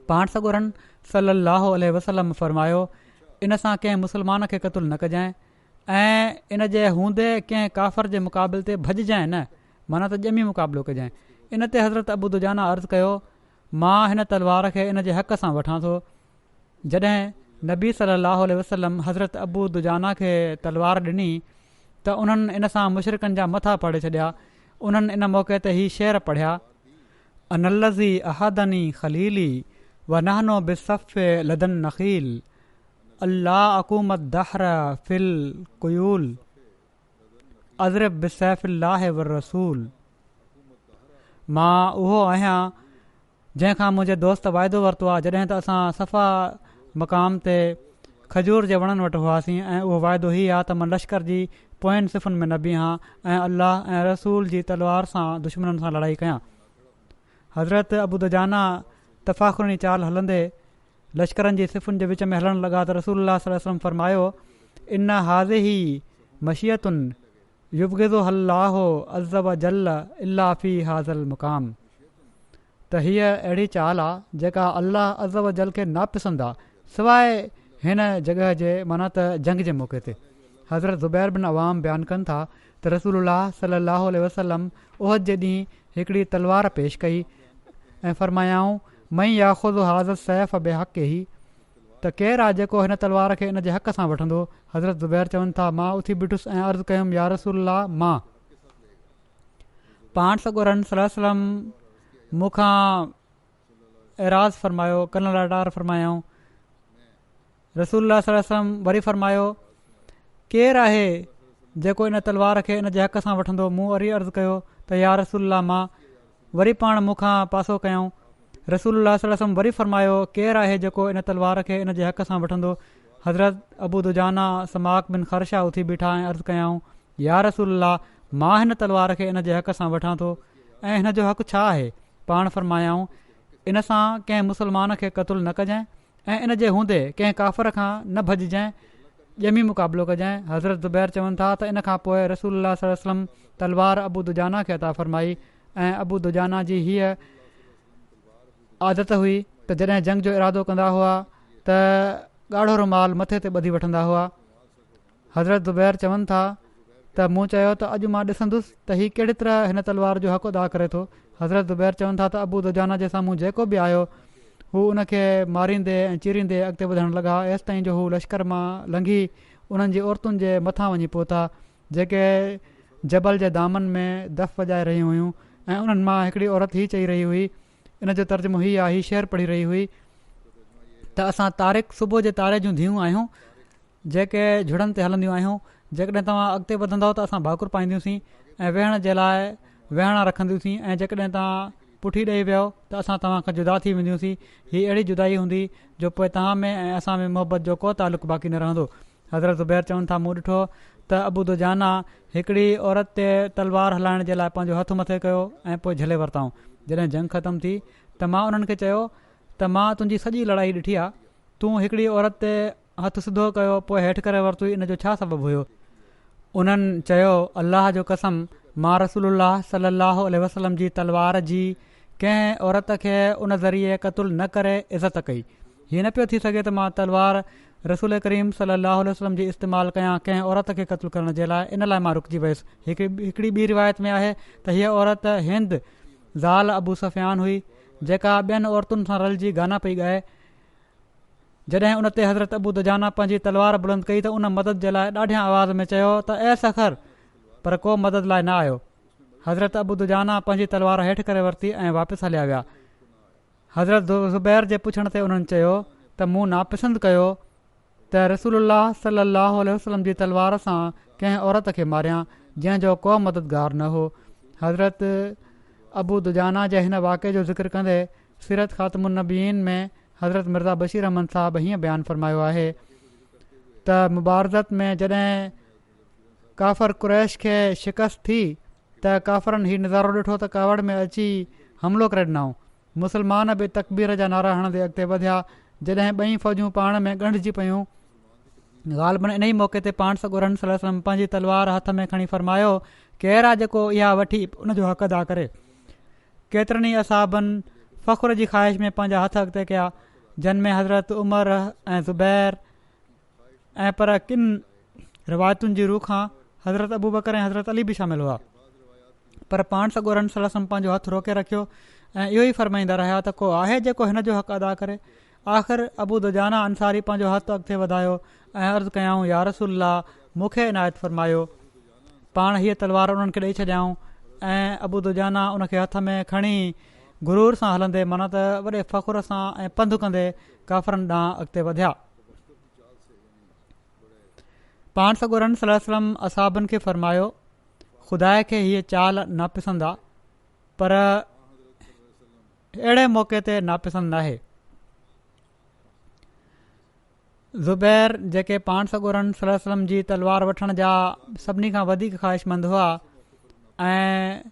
पाण सॻोरन सल्लल्लाहु अलैहि वसल्लम फरमायो इन सां कंहिं मुस्लमान खे क़तलु न कजांइ ऐं इन जे हूंदे कंहिं काफ़र जे मुक़ाबले ते भॼजांइ न, माना त ॼमी मुक़ाबिलो कजांइ। इन ते हज़रत अबू दुजाना अर्ज़ु कयो मां हिन तलवार खे इन जे हक़ सां वठां थो। जॾहिं नबी सल्लल्लाहु अलैहि वसल्लम हज़रत अबू दुजाना खे तलवार ॾिनी त उन्हनि इन सां मुशरिकनि जा मथा फाड़े छॾिया। उन्हनि इन मौक़े ते ही शेर पढ़िया अनल्लज़ी अहदनी ख़लीली व नहनो बिसफ़े लदन नख़ील अल्लाह अकूमत दहर फिल कुयूल अज़रिब बिसैफ़िल्लाह व रसूल। मां उहो आहियां जंहिंखां मुंहिंजे दोस्त वाइदो वरितो आहे जॾहिं त असां सफ़ा मक़ाम ते खजूर जे वणनि वटि हुआसीं ऐं उहो वाइदो हीअ आहे त मां लश्कर जी पोयनि सिफ़ुनि में न बीहां ऐं अल्लाह ऐं रसूल जी तलवार सां दुश्मननि सां लड़ाई कयां। हज़रत अबू दुजाना तफ़ाख़ुरनी चाल हलंदे लश्करनि जी सिफ़ुनि जे विच में हलणु लॻा त रसूलुल्लाह सल्लल्लाहु अलैहि वसल्लम फरमायो इन हाज़िही मशियतुन युबग़िज़ु अल्लाहु अज़्ज़ व जल्ल इल्ला फ़ी हाज़ल मुक़ाम। त हीअ अहिड़ी चाल आहे जेका अल्लाह अज़्ज़ व जल खे नापसंदि आहे सवाइ हिन जॻह जे माना त जंग जे मौक़े ते। हज़रत ज़ुबैर बिन अवाम बयानु कनि था त रसूलुल्लाह सल्लल्लाहु अलैहि वसल्लम उहद जे ॾींहुं हिकिड़ी तलवार पेश कई ऐं फरमायाऊं मई याख़ुज़ु हाज़त सैफ़ बेहक़ ई त केरु आहे जेको हिन तलवार खे इन जे हक़ सां वठंदो। हज़रत ज़ुबैर चवनि था मां उथी बीठुसि ऐं अर्ज़ु कयुमि या रसूलल्लाह मां। पाण सॻोरन सल्लल्लाहु अलैहि वसल्लम मूंखां एराज़ फरमायो कन लाडार फरमायाऊं। रसूलुल्लाह सल्लल्लाहु अलैहि वसल्लम वरी फरमायो केरु आहे जेको इन तलवार खे इन जे हक़ सां वठंदो। मूं वरी अर्ज़ु कयो त या रसूलल्लाह मां। वरी पाण मूंखां पासो कयऊं। रसूलुल्लाह सल्लल्लाहु अलैहि वसल्लम वरी फरमायो केरु आहे जेको इन तलवार खे इन जे हक़ सां वठंदो। हज़रत अबू दुजाना समाक बिन ख़रशा उथी बीठा ऐं अर्ज़ु कयऊं या रसूलल्लाह मां हिन तलवार खे इन जे हक़ सां वठां थो ऐं हिन जो हक़ छा आहे। पाण फरमायाऊं इन सां कंहिं मुसलमान खे क़तलु न कजांइ ऐं इन जे हूंदे कंहिं काफ़र खां न भॼजांइ, ॼमी मुक़ाबिलो कजांइ। हज़रत ज़ुबैर चवनि था त इन खां पोइ रसूलुल्लाह सल्लल्लाहु अलैहि वसल्लम तलवार अबू दुजाना खे अता फरमाई ऐं अबू दुजाना जी हीअ आदत हुई त जॾहिं जंग जो इरादो कंदा हुआ त ॻाढ़ो रुमाल मथे ते ॿधी वठंदा हुआ। हज़रत ज़ुबैर चवनि था त मूं चयो त अॼु मां ॾिसंदुसि त हीअ कहिड़ी तरह हिन तलवार जो हक़ अदा करे थो। हज़रत ज़ुबैर चवनि था त अबू दुजाना जे साम्हूं जेको बि आयो हू उनखे मारींदे ऐं चीरींदे अॻिते वधणु लॻा एसि ताईं जो हू लश्कर मां लंघी उन्हनि जी औरतुनि जे मथां वञी पहुता जेके जबल जे दामन में दफ़ वॼाए रहियूं हुयूं ऐं उन्हनि मां हिकिड़ी औरत हीअ चई रही हुई इन जो तर्जुमो हीअ आहे, हीअ शेर पढ़ी रही हुई त असां तारिक सुबुह जे तारे जूं धीअरूं आहियूं जेके झुड़नि ते हलंदियूं आहियूं। जेकॾहिं तव्हां अॻिते वधंदव त असां भाकुर पाईंदियूंसीं ऐं वेहण जे लाइ वेहणा रखंदियूंसीं ऐं जेकॾहिं तव्हां पुठी ॾेई वियो त असां तव्हां खां जुदा थी वेंदियूंसीं। हीअ अहिड़ी जुदाई हूंदी जो पोइ तव्हां में ऐं असां में मोहबत जो को तालुक़ु बाक़ी न रहंदो। हज़रत ज़ुबैर चवनि था मूं ॾिठो त अबू दुजाना हिकिड़ी औरत ते तलवार हलाइण जे लाइ पंहिंजो हथु मथे कयो ऐं पोइ झले वरिताऊं। जॾहिं जंग ख़तमु थी त मां उन्हनि खे चयो त मां तुंहिंजी सॼी लड़ाई ॾिठी आहे, तूं हिकिड़ी औरत ते हथु सिधो कयो पोइ हेठि करे वरितुई, इन जो छा सबबु हुयो। उन्हनि चयो अल्लाह जो कसम मां रसूलुल्लाह सल्लल्लाहु अलैहि वसल्लम जी तलवार जी कंहिं औरत खे उन ज़रिए क़तलु न करे इज़त कई। हीअं न पियो थी सघे त मां तलवार रसूल करीम सल्लल्लाहु अलैहि वसल्लम जी इस्तेमालु कयां कंहिं औरत खे क़तलु करण जे लाइ, इन लाइ मां रुकिजी वियुसि। हिकिड़ी ॿी रिवायत में आहे त हीअ औरत हिंद ज़ाल अबू सुफ़ियान हुई जेका ॿियनि औरतुनि सां रलिजी गाना पई ॻाए। जॾहिं उन ते हज़रत अबू दुजाना पंहिंजी तलवार बुलंद कई त उन मदद जे लाइ ॾाढियां आवाज़ में चयो त ऐ सखर, पर को मदद लाइ न आयो। हज़रत अबू दुजाना पंहिंजी तलवार हेठि करे वरिती ऐं वापसि हलिया विया। हज़रत ज़ुबैर जे पुछण ते उन्हनि चयो त मूं नापसंदि कयो त रसूलुल्लाह सल्लल्लाहु अलैहि वसल्लम जी तलवार सां कंहिं औरत खे मारियां जंहिंजो को मददगार न हो। हज़रत अबू दुजाना जे हिन वाक़े जो ज़िक्र कंदे सीरत ख़ातमुन नबीन में हज़रत मिर्ज़ा बशीर अहमद साहब हीअं बयानु फ़रमायो आहे त मुबारज़त में जॾहिं काफ़र कुरैश खे शिकस्त थी त काफ़रनि हीउ नज़ारो ॾिठो त कावड़ में अची हमिलो करे ॾिनऊं। मुस्लमान बि तकबीर जा नारा हणंदे अॻिते वधिया। जॾहिं ॿई फ़ौजूं पाण में ॻंढिजी पियूं, ग़ालिबन इन ई मौक़े ते पाण सॻोरन सल्लल्लाहु अलैहि वसल्लम पंहिंजी तलवार हथ में खणी फ़रमायो, केरु आहे जेको इहा वठी उनजो हक़ अदा करे। केतिरनि ई असाबनि फ़ख़ुर जी ख़्वाहिश में पंहिंजा हथ अॻिते कया, जिन में हज़रत उमर ऐं ज़ुबैर ऐं पर किन रिवायतुनि जी रूह खां हज़रत अबू बकर ऐं हज़रत अली बि शामिल हुआ। पर पाण सॻोरन सल्लल्लाहु अलैहि वसल्लम पंहिंजो हथु रोके रखियो ऐं इहो ई फ़रमाईंदा रहिया त को आहे जेको हिन जो हक़ अदा करे। आख़िर अबू दुजाना अंसारी पंहिंजो हथु अॻिते वधायो ऐं अर्ज़ु कयाऊं, या रसूलल्लाह, मूंखे इनायत फ़रमायो। पाण हीअ तलवार उन्हनि खे ॾेई छॾियाऊं ऐं अबू दुजाना उनखे हथ में खणी गुरूर सां हलंदे, माना त वॾे फ़ख़ुर सां ऐं पंधु कंदे काफ़रनि ॾांहुं अॻिते वधिया। पाण सॻोरन सल्लल्लाहु अलैहि वसल्लम असाबनि खे फ़रमायो, ख़ुदा खे हीअ चाल नापसंद आहे, पर अहिड़े मौक़े ते नापसंद नाहे। ज़ुबैर जेके पाण सॻोरन सल्लल्लाहु अलैहि वसल्लम जी तलवार वठण जा सभिनी खां वधीक ख़्वाहिशमंद हुआ ऐं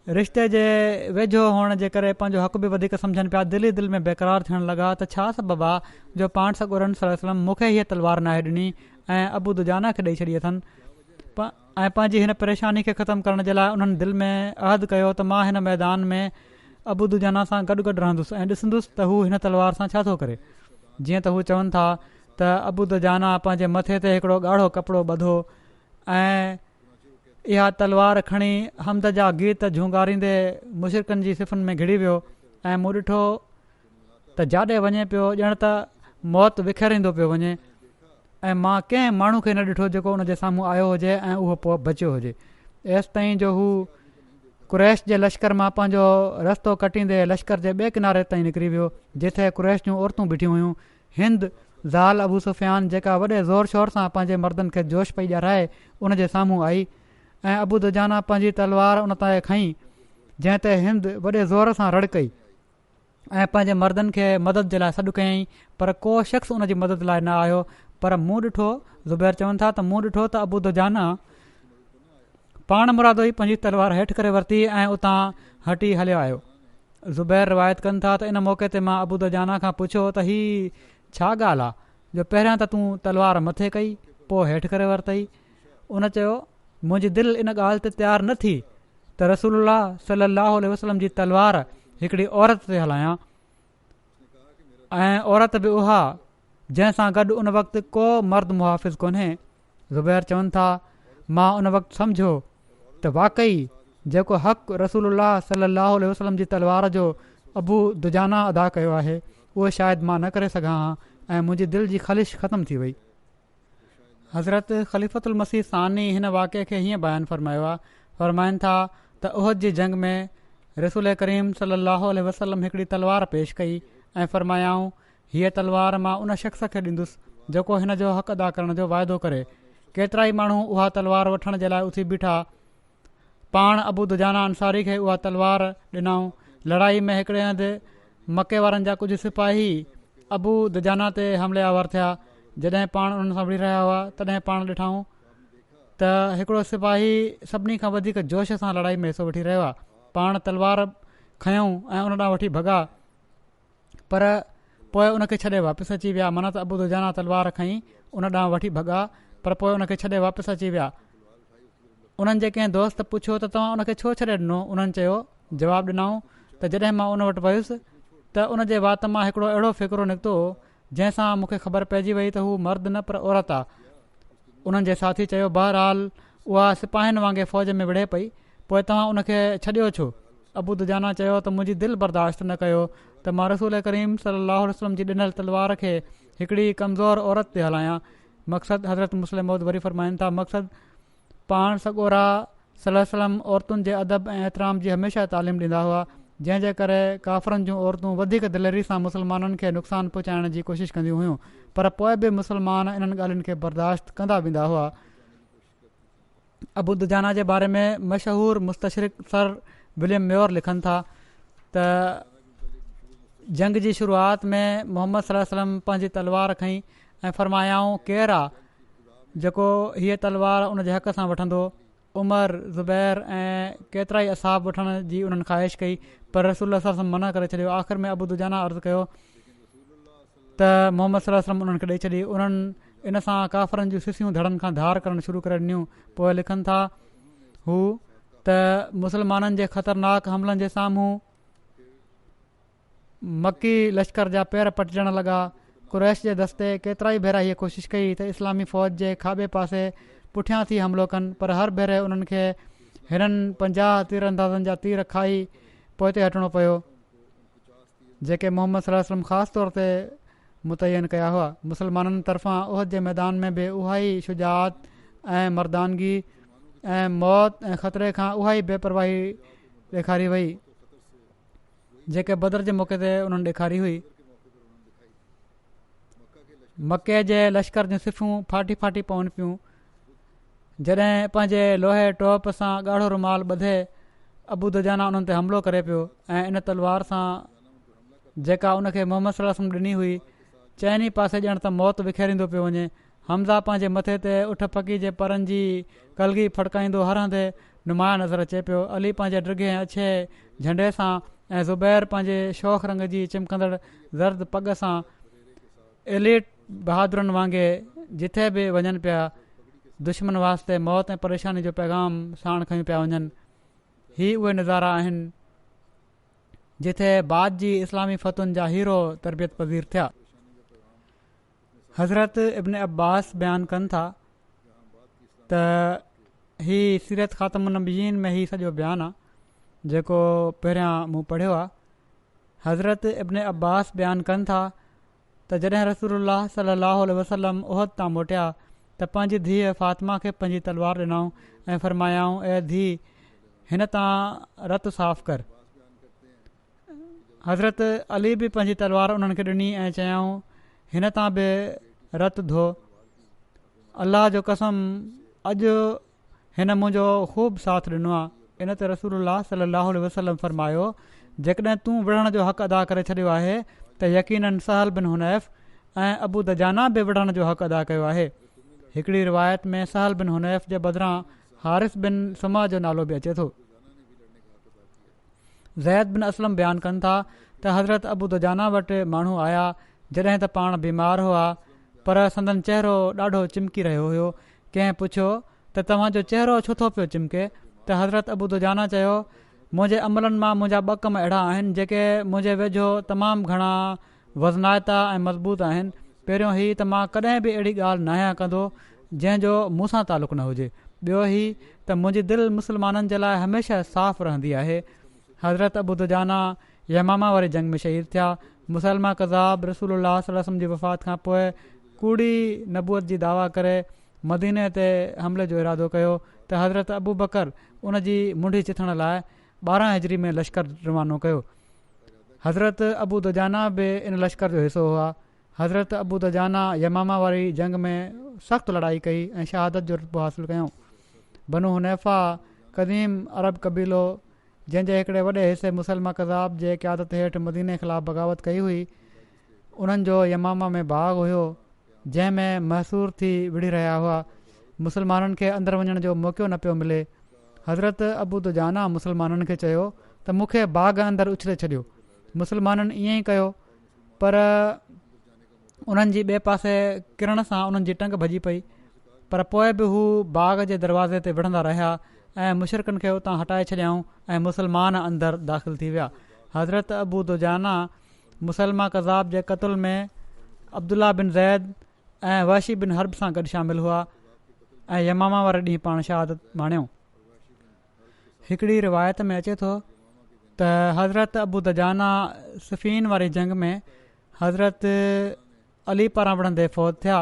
रिश्ते जे वेझो हुअण जे करे पंहिंजो हक़ बि वधीक सम्झनि पिया, दिलि ई दिलि में बेक़रार थियण लॻा त छा सबबु आहे जो पाण सॻोरन सल्लल्लाहु अलैहि वसल्लम मूंखे हीअ तलवार नाहे ॾिनी ऐं अबू दुजाना खे ॾेई छॾी अथनि। ऐं पंहिंजी हिन परेशानी खे ख़तमु करण जे लाइ उन्हनि दिलि में अहद कयो त मां हिन मैदान में अबू दुजाना सां गॾु गॾु रहंदुसि ऐं ॾिसंदुसि त हू हिन तलवार सां छा थो करे। जीअं त हू चवनि था त अबू दुजाना पंहिंजे मथे ते हिकिड़ो ॻाढ़ो कपिड़ो ॿधो ऐं इहा तलवार खणी हमद जा गीत झूंगारींदे मुशरिकनि जी सिफ़ुनि में घिड़ी वियो ऐं मूं ॾिठो त जाॾे वञे पियो ॼण त मौत विखेरींदो पियो वञे ऐं मां कंहिं माण्हू खे न ॾिठो जेको उन जे साम्हूं आयो हुजे ऐं उहो पोइ बचियो हुजे। एसि ताईं जो हू कुरैश जे लश्कर मां पंहिंजो रस्तो कटींदे लश्कर जे ॿिए किनारे ताईं निकिरी वियो, जिथे कुरैश जूं औरतूं बीठियूं हुयूं। हिंद ज़ाल अबू सुफ़ियान, जेका वॾे ज़ोर शोर सां पंहिंजे मर्दनि खे जोश पई ॾियाराए, उन जे साम्हूं आई ऐं अबू दुजाना पंहिंजी तलवार उन तां खईं, जंहिं ते हिंद वॾे ज़ोर सां रड़ कई ऐं पंहिंजे मर्दनि खे मदद जे लाइ सॾु कयईं, पर को शख़्स उन जी मदद लाइ न आयो। पर मूं ॾिठो, ज़ुबैर चवनि था त मूं ॾिठो त अबू दुजाना पाण मुरादो ई पंहिंजी तलवार हेठि करे वरिती ऐं उतां हटी हलियो आयो। ज़ुबैर रिवायत कनि था त इन मौक़े ते मां अबू दुजाना खां पुछियो त हीअ छा ॻाल्हि आहे जो पहिरियां त तूं तलवार मथे कई पोइ हेठि करे वरितई। उन चयो, मुंहिंजी दिलि इन ॻाल्हि ते तयारु न थी त रसूलुल्लाह सल्लल्लाहु अलैहि वसल्लम जी तलवार हिकिड़ी औरत ते हलायां, ऐं औरत बि उहा जंहिंसां गॾु उन वक़्तु को मर्द मुहाफ़िज़ कोन्हे। ज़ुबैर चवनि था, मां उन वक़्तु सम्झो त वाक़ई जेको हक़ रसूलुल्लाह सल्लल्लाहु अलैहि वसल्लम जी तलवार जो अबू दुजाना अदा कयो आहे, उहो शायदि मां न करे सघां हा ऐं मुंहिंजी दिलि जी ख़लिश ख़तमु थी वई। हज़रत ख़लीफ़तुल मसीह सानी हिन वाक़े खे हीअं बयानु फ़रमायो आहे। फ़रमाइनि था त उहद जी जंग में रसूल करीम सल्लल्लाहु अलैहि वसल्लम हिकिड़ी तलवार पेश कई ऐं फ़रमायाऊं, हीअ तलवार मां उन शख़्स खे ॾींदुसि जेको हिन जो हक़ अदा करण जो वाइदो करे। केतिरा ई माण्हू उहा तलवार वठण जे लाइ उथी बीठा। पाण अबू दुजाना अंसारी खे उहा तलवार ॾिनऊं। लड़ाई में हिकिड़े हंधि मके वारनि जा कुझु सिपाही अबू दुजाना ते हमले आवर थिया। जॾहिं पाण उन्हनि सां विड़ी रहिया हुआ, तॾहिं पाण ॾिठऊं त हिकिड़ो सिपाही सभिनी खां वधीक जोश सां लड़ाई में हिसो वठी रहियो आहे। पाण तलवार खयूं ऐं उन ॾांहुं वठी भॻा, पर पोइ उनखे छॾे वापसि अची विया। माना त अबू दुजाना तलवार खईं, उन ॾांहुं वठी भॻा, पर पोइ उनखे छॾे वापसि अची विया। उन्हनि जे कंहिं दोस्त पुछियो त तव्हां उनखे छो छॾे ॾिनो? उन्हनि चयो, जवाबु ॾिनऊं त जॾहिं मां उन वटि वयुसि त उन जे वात मां हिकिड़ो अहिड़ो फ़िकिरो निकितो जंहिंसां मूंखे ख़बर पइजी वई त हू मर्द न पर औरत आहे। उन्हनि जे साथी चयो, बहरहाल उहा सिपाहियुनि वांगुरु फ़ौज में विढ़े पई, पोइ तव्हां उनखे छॾियो छो? अबू दुजाना चयो त मुंहिंजी दिलि बर्दाश्त न कयो त मां रसूल करीम सल्लल्लाहु अलैहि वसल्लम जी ॾिनल तलवार खे हिकिड़ी कमज़ोर औरत ते हलायां। मक़सदु हज़रत मुस्लिम मौद वरी फ़रमाइनि था, मक़सदु पाण सॻोरा सल्लल्लाहु अलैहि वसल्लम औरतुनि जे अदब ऐं एतिराम जी हमेशह तालीम ॾींदा हुआ, जंहिंजे करे काफ़रनि जूं औरतूं वधीक दिलेरी सां मुस्लमाननि खे नुक़सानु पहुचाइण जी कोशिशि कंदियूं हुयूं, पर पोइ बि मुस्लमान इन्हनि ॻाल्हियुनि खे बर्दाश्त कंदा वेंदा हुआ। अबू दुजाना जे बारे में मशहूरु मुस्तशरिक़ सर विलियम म्योर लिखनि था त जंग जी शुरूआति में मोहम्मद सल्लल्लाहु अलैहि वसल्लम पंहिंजी तलवार खईं ऐं फ़रमायाऊं, केरु आहे जेको हीअ तलवार उन जे हक़ सां वठंदो? उमर ज़ुबैर ऐं केतिरा ई असाब वठण जी उन्हनि ख़्वाहिश कई, पर रसूल सल्लल्लाहु मना करे छॾियो। आख़िर में अबू दुजाना अर्ज़ु कयो त मोहम्मद सल्लल्लाहु अलैहि वसल्लम उन्हनि खे ॾेई छॾी। उन्हनि इन सां काफ़रनि जूं सिसियूं धड़नि खां धार करणु शुरू करे ॾिनियूं। पोइ लिखनि था हू त मुस्लमाननि जे ख़तरनाक हमलनि जे साम्हूं मकी लश्कर जा पेर पटिजण लॻा। कुरैश जे दस्ते केतिरा ई भेरा हीअ कोशिशि कई त इस्लामी फ़ौज जे खाॿे पासे पुठियां थी हमिलो कनि, पर हर भेरे उन्हनि खे हिननि 50 तीरंदाज़नि जा तीर खाई पोइ ते हटणो पियो, जेके मोहम्मद सल्लल्लाहु अलैहि वसल्लम ख़ासि तौर ते मुतयन कया हुआ। मुस्लमाननि तरफ़ां उहद जे मैदान में बि उहा ई शुजात ऐं मर्दानगी ऐं मौत ऐं ख़तरे खां उहा ई बेपरवाही ॾेखारी वई जेके बदर जे मौक़े ते उन्हनि ॾेखारी हुई। मके जे लश्कर जूं सिफ़ूं फाटी फाटी पवनि पियूं। जॾहिं पंहिंजे लोहे टोप सां ॻाढ़ो रुमाल ॿधे अबू दुजाना उन्हनि ते हमिलो करे पियो ऐं इन तलवार सां जेका उनखे मोहम्मद सल्लल्लाहु अलैहि वसल्लम ॾिनी हुई चइनी पासे ॼण त मौत विखेरींदो पियो वञे। हमज़ा पंहिंजे मथे ते उठ पकी जे परनि जी कलगी फड़काईंदो हर हंधि नुमाया नज़र अचे पियो। अली पंहिंजे ड्रिघे अछे झंडे सां ऐं ज़ुबैर पंहिंजे शौक़ रंग जी चिमकंदड़ ज़र्द पग सां एलीट बहादुरनि वांगुरु जिथे बि वञनि पिया दुश्मन वास्ते मौत ऐं परेशानी जो पैगाम साण खयूं पिया वञनि। ही उहे नज़ारा आहिनि जिथे बाद जी इस्लामी फ़तुनि जा हीरो तरबियत पज़ीर थिया। हज़रत इब्न अब्बास बयानु कनि था त ही सीरत ख़ातमुन नबीयीन में ही सॼो बयानु आहे जेको पहिरियां मूं पढ़ियो आहे। हज़रत इब्न अब्बास बयानु कनि था त जॾहिं रसूलुल्लाह सल्लल्लाहु अलैहि वसल्लम उहद तां मोटिया त पंहिंजी धीअ फ़ातिमा खे पंहिंजी तलवार ॾिनऊं ऐं फ़रमायाऊं ऐं धीउ हिन तां रतु साफ़ कर। हज़रत अली बि पंहिंजी तलवार उन्हनि खे ॾिनी ऐं चयाऊं हिन तां बि रतु धो। अलाह जो कसम अॼु हिन मुंहिंजो ख़ूब साथ ॾिनो आहे। इन ते रसूलुल्लाह सल्लल्लाहु अलैहि वसल्लम फ़रमायो जेकॾहिं तूं विढ़ण जो हक़ अदा करे छॾियो आहे त यकीनन सहल बिन हुनैफ़ ऐं अबू दजाना बि विढ़ण जो हक़ अदा कयो आहे। हिकिड़ी रिवायत में सहल बिन हुनैफ़ जे बदिरां हारिस बिन सुमा जो नालो बि अचे थो। ज़ैद बिन असलम बयानु कनि था त हज़रत अबू दजाना वटि माण्हू आया जॾहिं त पाण बीमार हुआ पर संदन चहिरो ॾाढो चिमकी रहियो हुयो। कंहिं पुछियो त तव्हांजो चहिरो छो थो पियो चिमके त हज़रत अबू दुजाना चयो मुंहिंजे अमलनि मां मुंहिंजा 2 कम अहिड़ा आहिनि जेके मुंहिंजे वेझो तमामु घणा वज़नायता ऐं मज़बूत आहिनि। पहिरियों ही त मां कॾहिं बि अहिड़ी ॻाल्हि न आहियां कंदो जंहिंजो मूंसां तालुक़ु न हुजे। ॿियो ही त मुंहिंजी दिलि मुस्लमाननि जे लाइ हमेशह साफ़ रहंदी आहे। हज़रत अबू दुजाना यमामा वारी जंग में शहीद थिया। मुसलमा कज़ाब रसूलुल्लाह सल्लल्लाहु अलैहि वसल्लम जी वफ़ात खां पोइ कूड़ी नबूअत जी दावा करे मदीने ते हमले जो इरादो कयो त हज़रत अबू बकर उन जी मुंडी चिथण लाइ 12 हिजरी में लश्कर रवानो कयो। हज़रत अबू दुजाना बि इन लश्कर जो हिसो हुआ। हज़रत अबू दुजाना यमामा वारी जंग में सख़्तु लड़ाई कई ऐं शहादत जो रुतबो हासिलु कयूं। बनु हुनैफ़ा क़दीम अरब कबीलो जंहिंजे हिकिड़े वॾे हिसे मुसलमा कज़ाब जे क़यादत हेठि मदीने ख़िलाफ़ु बग़ावत कई हुई उन्हनि जो यमामा में बाग़ हुयो जंहिंमें महसूर थी विढ़ी रहिया हुआ। मुसलमाननि खे अंदरि वञण जो मौक़ो न पियो मिले। हज़रत अबू दुजाना मुसलमाननि खे चयो त मूंखे बाग़ अंदरि उछले छॾियो। मुसलमाननि ईअं ई कयो पर उन्हनि जी ॿिए पासे किरण सां उन्हनि जी टंग भॼी पई, पर पोइ बि हू बाग़ जे दरवाज़े ते विढ़ंदा रहिया ऐं मुशरिकनि खे उतां हटाए छॾियाऊं ऐं मुसलमान अंदरि दाख़िल थी विया। हज़रत अबू दुजाना मुसलमा कज़ाब जे क़त्ल में अब्दुल्ला बिन ज़ैद ऐं वहशी बिन हर्ब सां गॾु शामिल हुआ ऐं यमामा वारे ॾींहुं पाण शहादत माणियो। हिकिड़ी रिवायत में अचे थो त हज़रत अबू दुजाना सफ़ीन वारी जंग में हज़रत अली पारां विढ़ंदे फ़ौत थिया,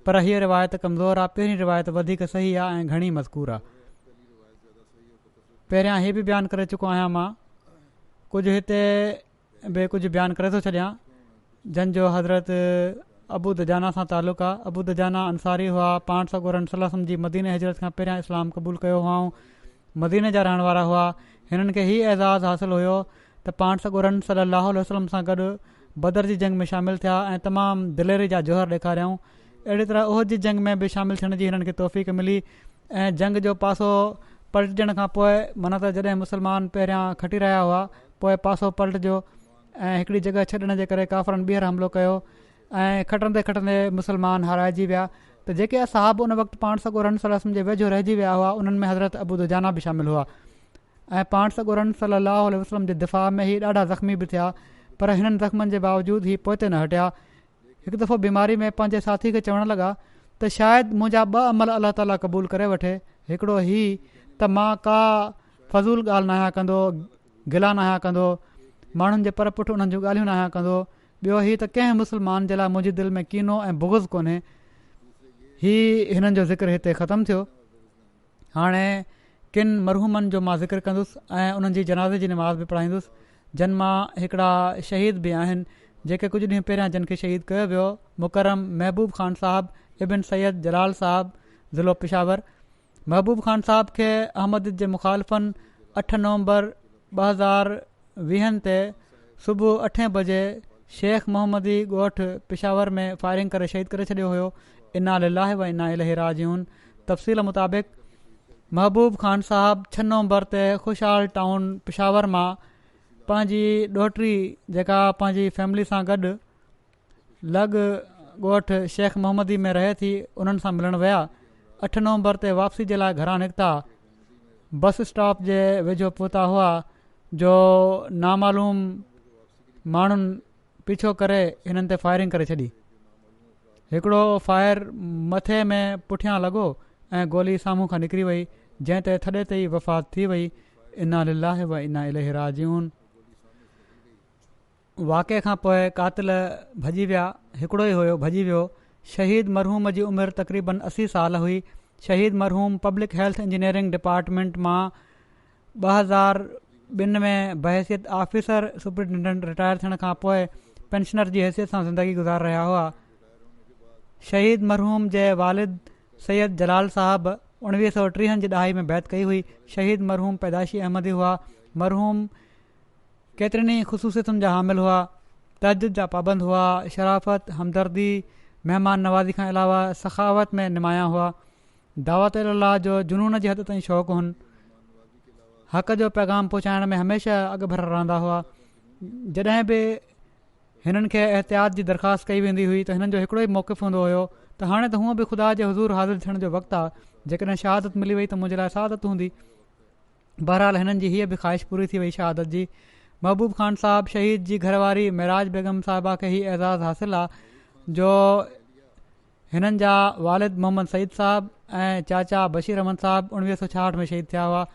पर हीअ रिवायत कमज़ोर आहे। पहिरीं रिवायत वधीक सही आहे ऐं घणी मज़कूर आहे। पहिरियां हीअ बि बयानु करे चुको आहियां मां, कुझु हिते बि कुझु बयानु करे थो छॾियां जंहिंजो हज़रत अबू दुजाना सां तालुक़ु आहे। अबू दुजाना अंसारी हुआ। पाण सॻोरनि सल्लल्लाहु अलैहि वसल्लम जी मदीने हिजरत खां पहिरियां इस्लाम क़बूल कयो हुआऊं। मदीने जा रहण वारा हुआ। हिननि खे हीउ एज़ाज़ु हासिलु हुयो त पाण सॻोरनि सल्लल्लाहु अलैहि वसल्लम सां गॾु बदर जी जंग में शामिलु थिया ऐं तमामु दिलेरी जा जोहर ॾेखारियऊं। अहिड़ी तरह उहद जी जंग में बि शामिलु थियण जी हिननि खे तौफ़ीक़ मिली ऐं जंग जो पासो पलटजण खां पोइ माना त जॾहिं मुस्लमान पहिरियां खटी रहिया हुआ पोइ पासो पलटिजो ऐं हिकिड़ी जॻह छॾण जे करे काफ़रनि ॿीहर हमिलो कयो ऐं खटंदे खटंदे मुस्लमान हाराइजी विया। त जेके असहाब उन वक़्तु पाण सॻोरन सलम जे वेझो रहिजी विया हुआ उन्हनि में हज़रत अबू दुजाना बि शामिल हुआ ऐं पाण सॻोरन सलाहु आल वसलम जे दिफ़ा में ई ॾाढा ज़ख़्मी बि थिया, पर हिननि ज़ख़्मनि जे बावजूदु ही पोइ ते न हटिया। हिकु दफ़ो बीमारी में पंहिंजे साथी खे चवणु लॻा त शायदि मुंहिंजा 2 अमल अलाह ताला क़बूल करे वठे। हिकिड़ो ही त मां का फज़ूल ॻाल्हि न आहियां कंदो, गिला न आहियां कंदो, माण्हुनि जे पर पुठि उन्हनि जूं ॻाल्हियूं न आहियां कंदो। ॿियो ही त कंहिं मुस्लमान जे लाइ मुंहिंजी दिलि में कीनो ऐं बुग़्ज़ कोन्हे। ही हिननि जो ज़िक्र हिते ख़तमु थियो। हाणे किन मरहूमनि जो मां ज़िक्र कंदुसि ऐं उन्हनि जी जनाज़े जी नमाज़ बि पढ़ाईंदुसि, जिन मां हिकिड़ा शहीद बि आहिनि जेके कुझु ॾींहं पहिरियां जिन खे शहीद कयो वियो। मुकरम महबूब ख़ान साहब इबिन सैयद जलाल साहब ज़िलो पिशावर। महबूब ख़ान साहब खे अहमद जे मुखालिफ़नि 8 नवंबर 2020 ते सुबुह 8 बजे शेख मोहम्मदी ॻोठु पिशावर में फायरिंग करे शहीद करे छॾियो हुयो। इन्ना लिल्लाहि व इन्ना इलैहि राजिऊन। तफ़सील मुताबिक़ महबूब ख़ान साहब 6 नवंबर ते ख़ुशहाल टाउन पिशावर मां पंहिंजी ॾोहिटी जेका पंहिंजी फैमिली सां गॾु लॻ ॻोठु शेख मोहम्मदी में रहे थी उन्हनि सां मिलणु विया। 8 नवंबर ते वापसी जे लाइ घरां निकिता। बस स्टॉप जे वेझो पहुता हुआ जो नामालूम माण्हुनि पीछो करे हिननि ते फायरिंग करे छॾी। हिकिड़ो फायर मथे में पुठियां लॻो ऐं गोली साम्हूं खां निकिरी वई, जंहिं ते थॾे ते ई वफ़ात थी वई। इन्ना लिल्लाहि व इन्ना इलैहि राजिऊन। वाक़े खां पोइ कातिल भॼी विया। हिकिड़ो ई हुयो, भॼी वियो। शहीद मरहूम जी उमिरि तक़रीबन 80 साल हुई। शहीद मरहूम पब्लिक हेल्थ इंजीनियरिंग डिपार्टमेंट मां 2002 में बहैसियत ऑफिसर सुपरिटेंडेंट रिटायर थियण खां पोइ पेंशनर जी हैसियत सां ज़िंदगी गुज़ार रहिया हुआ। शहीद मरहूम जे वालिद सैयद जलाल साहब 1930 जी ॾहाई में बैत कई हुई। शहीद मरहूम पैदाइशी अहमदी हुआ। मरहूम केतिरनि ई ख़ुसूसियतुनि जा हामिल हुआ। तहज्जुद जा पाबंद हुआ। शराफ़त, हमदर्दी, महिमान नवाज़ी खां अलावा सखावत में निमाया हुआ। दावत अल्लाह जो जुनून जी हद ताईं शौक़ु हुन। हक़ जो पैगाम पहुचाइण में हमेशह अॻु भर रहंदा हुआ। जॾहिं बि हिननि खे एहतियात जी दरख़्वास्त कई वेंदी हुई त हिननि जो हिकिड़ो ई मौक़िफ़ हूंदो हुयो त हाणे त हूअं बि ख़ुदा जे हुज़ूर हाज़िर थियण जो वक़्तु आहे, जेकॾहिं शहादत मिली वई त मुंहिंजे लाइ सआदत हूंदी। बहरहाल हिननि जी हीअ बि ख़्वाहिश पूरी थी वई शहादत जी। महबूब ख़ान साहब शहीद जी घरवारी मेराज बेगम साहिबा खे ही एज़ाज़ हासिल आहे जो हिननि जा वालिद मोहम्मद सईद साहब ऐं चाचा बशीर अहमद साहब 1966 में शहीद थिया हुआ।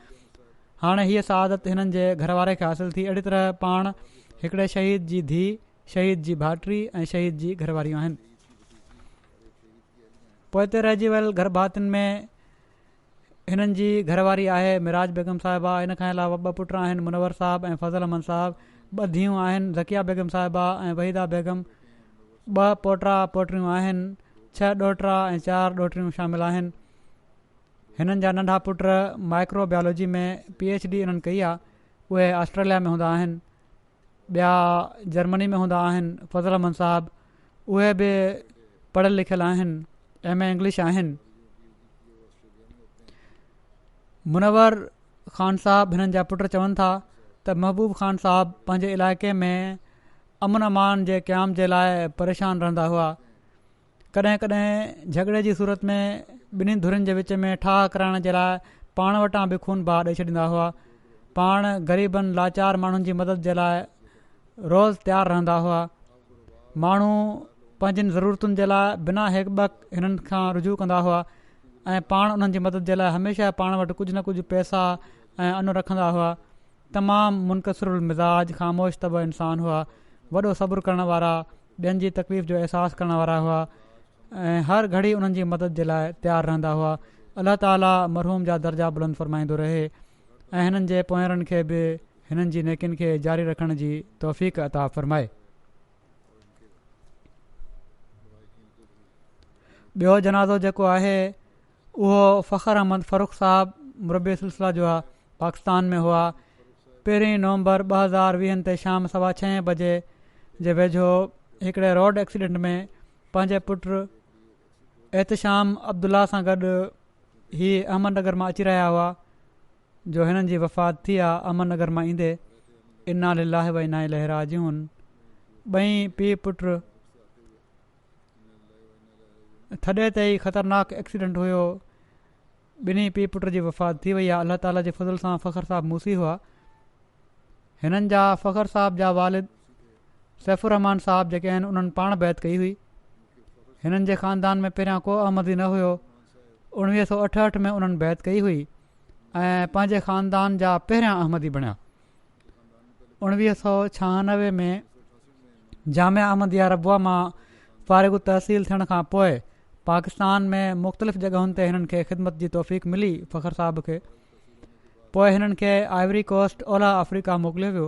हाणे हीअ सआदत हिननि जे घरवारे खे हासिल थी। अहिड़ी तरह पाण हिकिड़े शहीद जी धीउ, शहीद जी भाइटी ऐं शहीद जी घरवारियूं आहिनि। पोइ ते रहिजी वियल घर भातियुनि में हिननि जी घरवारी आहे मेराज बेगम साहिबा। इन खां अलावा 2 पुट आहिनि, मुनवर साहब ऐं फज़ल अहमद साहब। 2 धीअरूं आहिनि, ज़किया बेगम साहिबा ऐं वहीदा बेगम। 2 पोटा पोटियूं आहिनि, 6 ॾोहिटा ऐं 4 ॾोहिटियूं शामिल आहिनि। हिननि जा नंढा पुट माइक्रोबायोलॉजी में PhD इन्हनि कई आहे। उहे ऑस्ट्रेलिया में हूंदा आहिनि। ॿिया जर्मनी में हूंदा आहिनि। फज़ल अहमद साहब उहे बि पढ़ियल लिखियल आहिनि, MA इंग्लिश आहिनि। मुनवर ख़ान साहब हिननि जा पुट चवनि था त महबूब ख़ान साहब पंहिंजे इलाइक़े में अमन अमान जे क़याम जे लाइ परेशान रहंदा हुआ। कॾहिं कॾहिं झगड़े जी सूरत में ॿिन्ही धुरियुनि जे विच में ठाह कराइण जे लाइ पाण वटां बि खून बहा ॾेई छॾींदा हुआ। पाण ग़रीबनि लाचार माण्हुनि जी मदद जे लाइ रोज़ु तयारु रहंदा हुआ। माण्हू पंहिंजनि ज़रूरतुनि जे लाइ बिना हेक ॿक हिननि खां रुजू कंदा हुआ ऐं पाण उन्हनि जी मदद जे लाइ हमेशह पाण वटि कुझु न कुझु पैसा ऐं अनु रखंदा हुआ। तमामु मुनक़सिरुल मिज़ाज, ख़ामोश तब इंसान हुआ। वॾो सब्र करण वारा, ॿियनि जी तकलीफ़ जो अहसासु करण वारा हुआ ऐं हर घड़ी उन्हनि जी मदद जे लाइ तयारु रहंदा हुआ। अलाह ताला मरहूम जा दर्जा बुलंद फ़रमाईंदो रहे ऐं हिननि जे पोयरनि खे बि हिननि जी नेकिन खे जारी रखण जी तौफ़ीक़ अता फ़रमाए। ॿियो जनाज़ो जेको आहे उहो फ़ख़्र अहमद फ़ारूक साहब मुरबी सिलसिला जो आहे, पाकिस्तान में हुआ। 1 नवंबर 2020 ते शाम 6:15 बजे जे वेझो हिकिड़े रोड एक्सीडेंट में पंहिंजे पुट एहतशाम अब्दुल्ला सां गॾु ही अहमदनगर मां अची रहिया हुआ जो हिननि जी वफ़ात थी आहे अहमदनगर मां ईंदे। इन्ना लिल्लाहि व इन्ना इलैहि राजिऊन। ॿई पीउ पुट थॾे ते ई ख़तरनाक एक्सीडेंट हुयो। ॿिन्ही पीउ पुट जी वफ़ात थी वई आहे। अलाह ताला जे फज़ल सां फ़ख़्र साहब मूसी हुआ। हिननि जा फ़ख़्र साहब जा वालिद सैफ़ुर रहमान साहब जेके आहिनि उन्हनि पाण बैत कई हुई। हिननि जे ख़ानदान में पहिरियां को अहमदी न हुयो। 1968 में उन्हनि बैत कई हुई ऐं पंहिंजे ख़ानदान जा पहिरियां अहमदी बणिया। 1996 में जामिया अहमदिया रबुआ मां फ़ारिग़ु तहसील थियण खां पोइ पाकिस्तान में मुख़्तलिफ़ जॻहुनि ते हिननि खे ख़िदमत जी तौफ़ीक़ मिली फ़ख़्र साहब खे। पोइ हिननि खे आइवरी कोस्ट ओलह अफ्रीका मोकिलियो वियो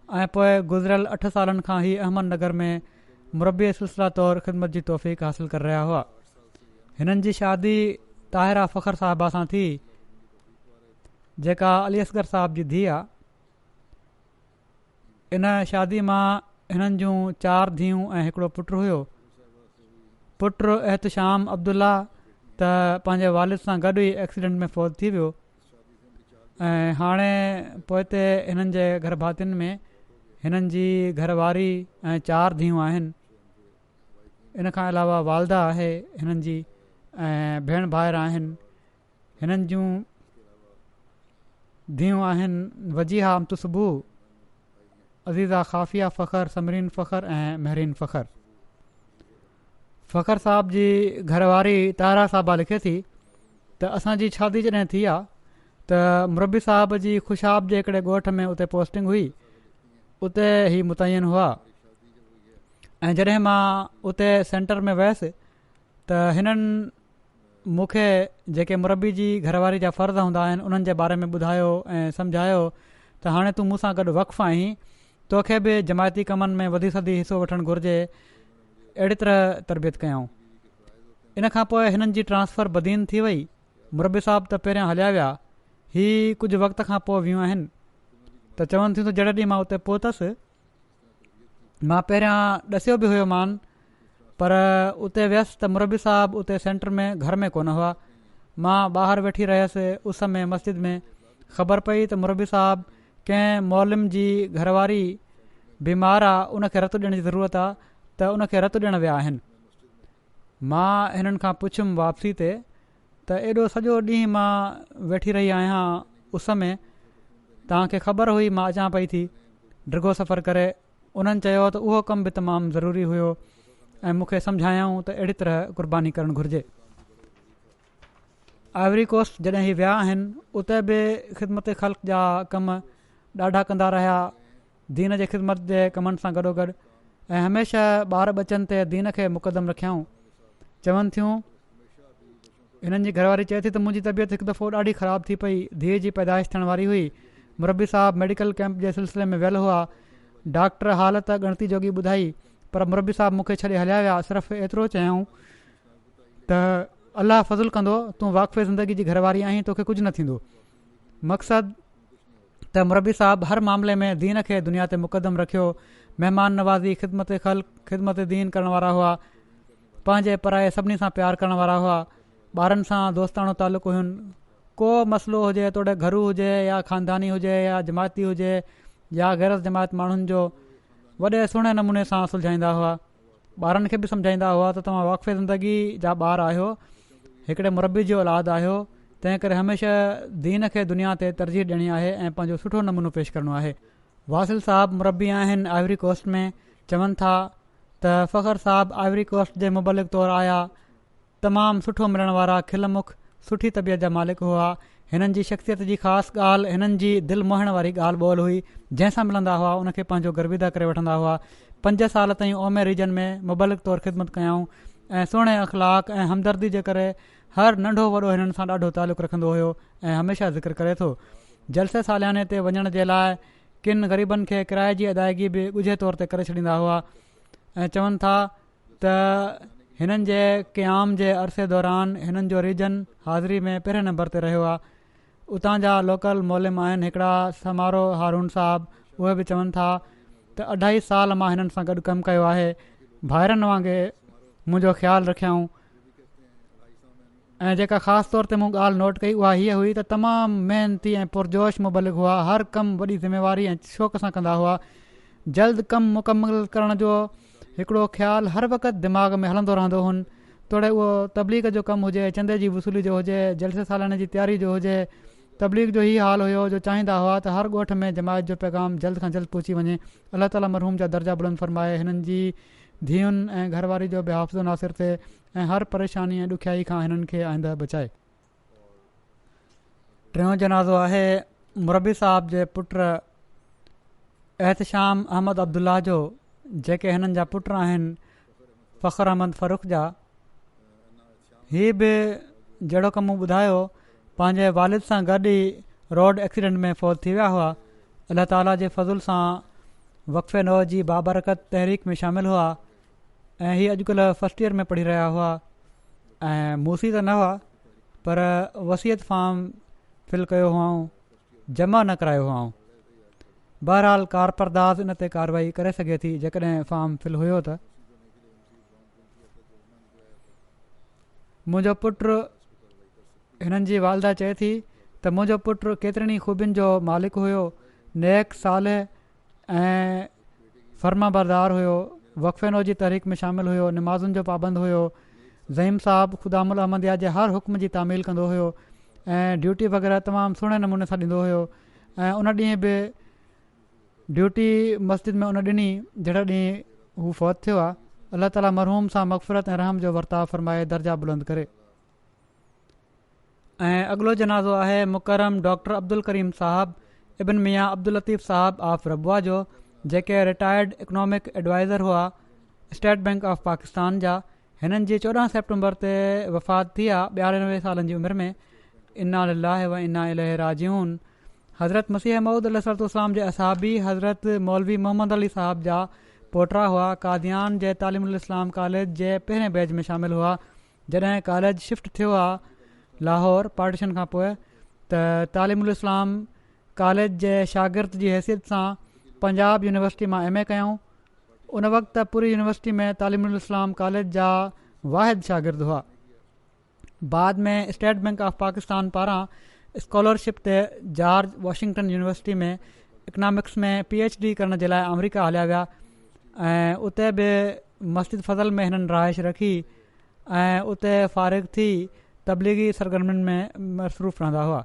ऐं पोइ गुज़िरियल 8 सालनि खां ई अहमदनगर में मुरबी सिलसिला तौरु ख़िदमत जी तौफ़ीक़ हासिलु करे रहिया हुआ। हिननि जी शादी ताहिरा फ़ख़्र साहिबा सां थी जेका अली असगर साहब जी धीउ आहे। इन शादी मां हिननि जूं 4 धीअरूं ऐं हिकिड़ो पुटु हुयो। पुटु एहतशाम अब्दुल्ला त पंहिंजे वालिद सां गॾु ई एक्सीडेंट में फ़ौत थी वियो ऐं हाणे पोइ ते हिननि जे घर भातियुनि में हिननि जी घरवारी ऐं 4 धीअरूं आहिनि। इन खां अलावा वालदा आहे हिननि जी ऐं भेण भाइर आहिनि। हिननि जूं धीअरूं आहिनि वजीहा अमतुसबू, अज़ीज़ा ख़ाफ़िया फ़ख़्र, समरीन फ़ख़्र ऐं महरीन फ़ख़्र। फ़ख़्र साहब जी घरवारी तारा साहबा लिखे थी त असांजी शादी जॾहिं थी आहे त मुरबी साहब जी ख़ुशाब जे हिकिड़े ॻोठ में उते पोस्टिंग हुई। उते ई मुतयन हुआ ऐं जॾहिं मां उते सेंटर में वियसि त हिननि मूंखे जेके मुरबी जी घरवारी जा फ़र्ज़ हूंदा आहिनि उन्हनि जे बारे में ॿुधायो ऐं सम्झायो त हाणे तूं मूंसां गॾु वक़्फ़ु आहीं, तोखे बि जमायती कमनि में वधी सदी हिसो वठणु घुरिजे। अहिड़ी तरह तरबियत कयऊं। इन खां पोइ हिननि जी ट्रांसफ़र बदीन थी वई। मुरबी साहब त पहिरियां हलिया विया, ही कुझु वक़्त खां पोइ वियूं आहिनि त चवनि थियूं त जॾहिं ॾींहुं मां उते पहुतसि मां पहिरियां ॾसियो बि हुयो मान, पर उते वियसि त मुरबी साहब उते सेंटर में घर में कोन हुआ। मां ॿाहिरि वेठी रहियसि उस में मस्जिद में। ख़बर पई त मुरबी साहब कंहिं मौलिम जी घरवारी बीमार आहे, उनखे रतु ॾियण जी ज़रूरत आहे त उनखे रतु ॾियणु विया आहिनि। मां हिननि खां पुछियुमि वापसी ते त एॾो सॼो ॾींहुं मां वेठी रही आहियां उस में, तव्हांखे ख़बर हुई मां अचां पई थी डिघो सफ़र करे। उन्हनि चयो त उहो कमु बि तमामु ज़रूरी हुयो ऐं मूंखे सम्झायऊं त अहिड़ी तरह क़ुर्बानी करणु घुरिजे। आइवरी कोस्ट जॾहिं ही विया आहिनि उते बि ख़िदमत ख़ल्क़ जा कम ॾाढा कंदा रहिया, दीन जे ख़िदमत जे कमनि सां गॾोगॾु ऐं हमेशह ॿार बचनि ते दीन खे मुक़दम रखियऊं। चवनि थियूं हिननि जी घरवारी चए थी त मुंहिंजी तबियत हिकु दफ़ो ॾाढी ख़राबु थी पई, धीअ जी पैदाइश थियण वारी हुई। मुरबी साहब मेडिकल कैंप जे सिलसिले में वियल हुआ। डॉक्टर हालत ॻणती जोगी ॿुधाई पर मुरबी साहब मूंखे छॾे हलिया विया। सिर्फ़ु एतिरो चयऊं त अलाह फज़ुल कंदो, तूं वाक़फ़े ज़िंदगी जी घरवारी आहीं, तोखे कुझु न थींदो। मक़सदु त मुरबी साहब हर मामले में दीन खे दुनिया ते मुक़दम रखियो। महिमान नवाज़ी, ख़िदमत ख़ल्क़, ख़िदमत दीन करण वारा हुआ। पंहिंजे पराए सभिनी सां प्यारु करण वारा हुआ। ॿारनि सां दोस्ताणो तालुक़ हुयुनि। को मसइलो हुजे, तोड़े घरू हुजे या ख़ानदानी हुजे या जमायती हुजे या गैरत जमायत माण्हुनि जो, वॾे सुहिणे नमूने सां सुलझाईंदा हुआ। ॿारनि खे बि सम्झाईंदा हुआ त तव्हां वाक़फ़े ज़िंदगी जा ॿार आहियो, हिकिड़े मुरबी जो औलाद आहियो, तंहिं करे हमेशह दीन खे दुनिया ते तरजीह ॾियणी आहे ऐं पंहिंजो सुठो नमूनो पेश करणो आहे। वासिल साहब मुरबी आहिनि आइवरी कोस्ट में। चवनि था त फ़ख़्र साहब आइवरी कोस्ट जे मुबलिक तौरु आया। तमामु सुठो मिलण वारा, खिलमुख, सुठी तबियत जा मालिक हुआ। हिननि जी शख़्सियत जी ख़ासि ॻाल्हि हिननि जी दिलि मोहण वारी ॻाल्हि ॿोल हुई। जंहिंसां मिलंदा हुआ उनखे पंहिंजो गर्विदा करे वठंदा हुआ। 5 साल ताईं ओमे रीजन में मुबलिक तौरु ख़िदमत कयऊं ऐं सुहिणे अख़लाक ऐं हमदर्दी जे करे हर नंढो वॾो हिननि सां ॾाढो तालुक़ु रखंदो हुयो ऐं हमेशह ज़िक्र करे थो। जलसे सालियाने ते वञण जे लाइ किन ग़रीबनि खे किराए जी अदायगी बि ॻुझे तौर ते करे छॾींदा हुआ ऐं चवनि था त हिननि जे क़याम जे अरसे दौरान हिननि जो रीजन हाज़िरी में पहिरें नंबर ते रहियो आहे। उतां जा लोकल मोलिम आहिनि हिकिड़ा समारो हारून साहब, उहे बि चवनि था त 2.5 साल मां हिननि सां गॾु कमु कयो आहे। भाइरनि वांगुरु मुंहिंजो ख़्यालु रखियऊं। ऐं जेका ख़ासि तौर ते मूं ॻाल्हि नोट कई उहा हीअ हुई त तमामु महिनती ऐं पुरजोश मुबलिक हुआ। हर कमु वॾी ज़िमेवारी ऐं शौक़ सां कंदा हुआ। जल्द कमु मुकमल करण जो हिकिड़ो ख़्यालु हर वक़्तु दिमाग़ में हलंदो रहंदो हुन। तोड़े उहो तबलीग जो कमु हुजे, चंदे जी वसूली जो हुजे, जलसे सालाने जी तयारी जो हुजे, तबलीग जो हीअ हाल हुयो जो चाहींदा हुआ त हर ॻोठ में जमायत जो पैगाम जल्द खां जल्द पहुची वञे। अलाह ताला मरहूम जा दर्जा बुलंद फरमाए, हिननि जी धीअनि ऐं घरवारी जो बि हाफ़िज़ो नासिर थिए ऐं हर परेशानी ऐं ॾुखियाई खां हिननि खे आईंदा बचाए। टियों जनाज़ो आहे मुरबी साहब जे पुट एहतशाम अहमद अब्दुल्ला जो, जेके हिननि जा पुट आहिनि फ़ख़्र अहमद फ़ारूक जा। हीअ बि जहिड़ो कमु ॿुधायो पंहिंजे वालिद सां गॾु ई रोड एक्सीडेंट में फ़ौत थी विया हुआ। अलाह ताला जे फज़ुल सां वक़फ़े नौ जी बाबरकत तहरीक में शामिल हुआ ऐं हीअ अॼुकल्ह फस्ट ईयर में पढ़ी रहिया हुआ ऐं मूसी त न हुआ पर वसियत फार्म फिल कयो हुआऊं, जमा न करायो हुआऊं। बहरहाल कारपरदाज़ इन ते कार्रवाई करे सघे थी जेकॾहिं फार्म फिल हुयो त। मुंहिंजो पुटु, हिननि जी वालदा चए थी त मुंहिंजो पुटु केतिरनि ई ख़ूबियुनि जो मालिक हुयो, नेक सालेह ऐं फर्माबरदार हुयो, वक़फ़े नौ जी तहरीक में शामिल हुयो, नमाज़ुनि जो पाबंद हुयो। ज़हीम साहब ख़ुदामुल अहमदिया जे हर हुक्म जी तामील कंदो हुयो ऐं ड्यूटी वग़ैरह तमामु सुहिणे नमूने सां ॾींदो हुयो। ऐं उन ॾींहुं बि ड्यूटी मस्जिद में उन ॾिनी जहिड़े ॾींहुं हू फ़ौत थियो आहे। अलाह ताला मरहूम सां मग़फ़िरत ऐं रहम जो वर्ताव फ़रमाए, दर्जा बुलंद करे। ऐं अॻिलो जनाज़ो आहे मुकरम डॉक्टर अब्दुल करीम साहब इब्न मियाँ अब्दुल लतीफ़ साहब ऑफ रबुआ जो, जेके रिटायर्ड इकनॉमिक एडवाइज़र हुआ स्टेट बैंक ऑफ पाकिस्तान जा। हिननि जी 14 सेप्टेम्बर ते वफ़ात थी आहे 92 सालनि जी उमिरि में। इन्ना लिल्लाहि व इन्ना इलैहि राजिऊन। हज़रत मसीह मऊद अलैहिस्सलाम जे असहाबी हज़रत मौलवी मोहम्मद अली साहब जा पोटरा हुआ। कादियान जे तालीमुल इस्लाम कॉलेज जे पहिरें बैच में शामिल हुआ। जॾहिं कॉलेज शिफ्ट थियो आहे लाहौर पार्टीशन खां पोइ त तालीमुल इस्लाम कॉलेज जे शागिर्द जी हैसियत सां पंजाब यूनिवर्सिटी मां MA कयूं। उन वक़्तु पूरी यूनिवर्सिटी में तालीमुल इस्लाम कॉलेज जा वाहिद शागिर्द हुआ। बाद में स्टेट बैंक ऑफ पाकिस्तान पारां स्कॉलरशिप ते जॉर्ज वॉशिंगटन यूनिवर्सिटी में इकनॉमिक्स में PhD करण जे लाइ अमरीका हलिया विया ऐं उते बि मस्जिद फज़ल में हिननि रहाइश रखी ऐं उते फ़ारिग़ थी तबलीगी सरगर्मियुनि में मसरूफ़ रहंदा हुआ।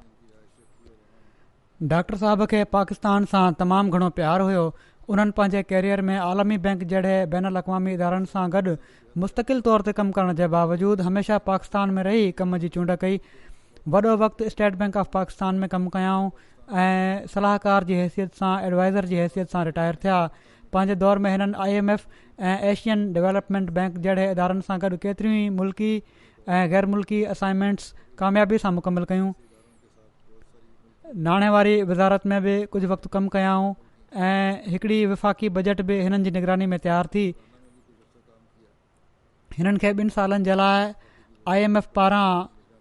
डॉक्टर साहब खे पाकिस्तान सां तमामु घणो प्यार हुयो। उन्हनि पंहिंजे कैरियर में आलमी बैंक जहिड़े बैन अल-अक़वामी इदारनि सां गॾु मुस्तक़िल तौर ते कमु करण जे बावजूदु हमेशह पाकिस्तान में रही कम जी चूंड कई। वॾो वक़्तु स्टेट बैंक ऑफ पाकिस्तान में कमु कयाऊं ऐं सलाहकार जी हैसियत सां एडवाइज़र जी हैसियत सां रिटायर थिया। पंहिंजे दौर में हिननि IMF ऐं एशियन डेवलपमेंट बैंक जहिड़े इदारनि सां गॾु केतिरियूं ई मुल्की ऐं गैर मुल्की असाइनमेंट्स कामयाबी सां मुकमल कयूं। नाणे वारी वज़ारत में बि कुझु वक़्तु कमु कयाऊं ऐं हिकिड़ी विफ़ाक़ी बजट बि हिननि जी निगरानी में तयारु थी। हिननि खे 2 सालनि जे लाइ IMF पारां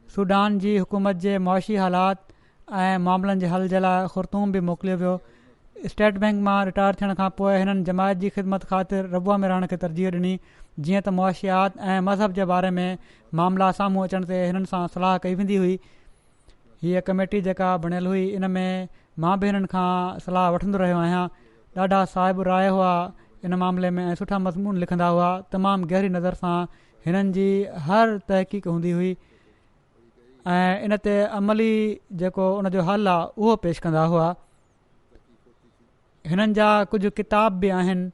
सूडान जी हुकूमत जे मुआशी हालात ऐं मामलनि जे हल जे लाइ ख़ुर्तूम बि मोकिलियो वियो। स्टेट बैंक मां रिटायर थियण खां पोइ हिननि जमायत जी ख़िदमत ख़ातिर रबुआ में रहण खे तरजीह ॾिनी। जीअं त मुआशियात ऐं मज़हब जे बारे में मामला साम्हूं अचण ते हिननि सां सलाह कई वेंदी हुई। हीअ कमेटी जेका बणियल हुई इन में मां बि हिननि खां सलाह वठंदो रहियो आहियां। ॾाढा साहिब राय हुआ इन मामले में ऐं सुठा मज़मून लिखंदा हुआ। तमामु गहरी नज़र सां हिननि जी हर तहक़ीक़ हूंदी हुई ऐं इन ते अमली जेको उन जो हल आहे उहो पेश कंदा हुआ। हिननि जा कुझु किताब बि आहिनि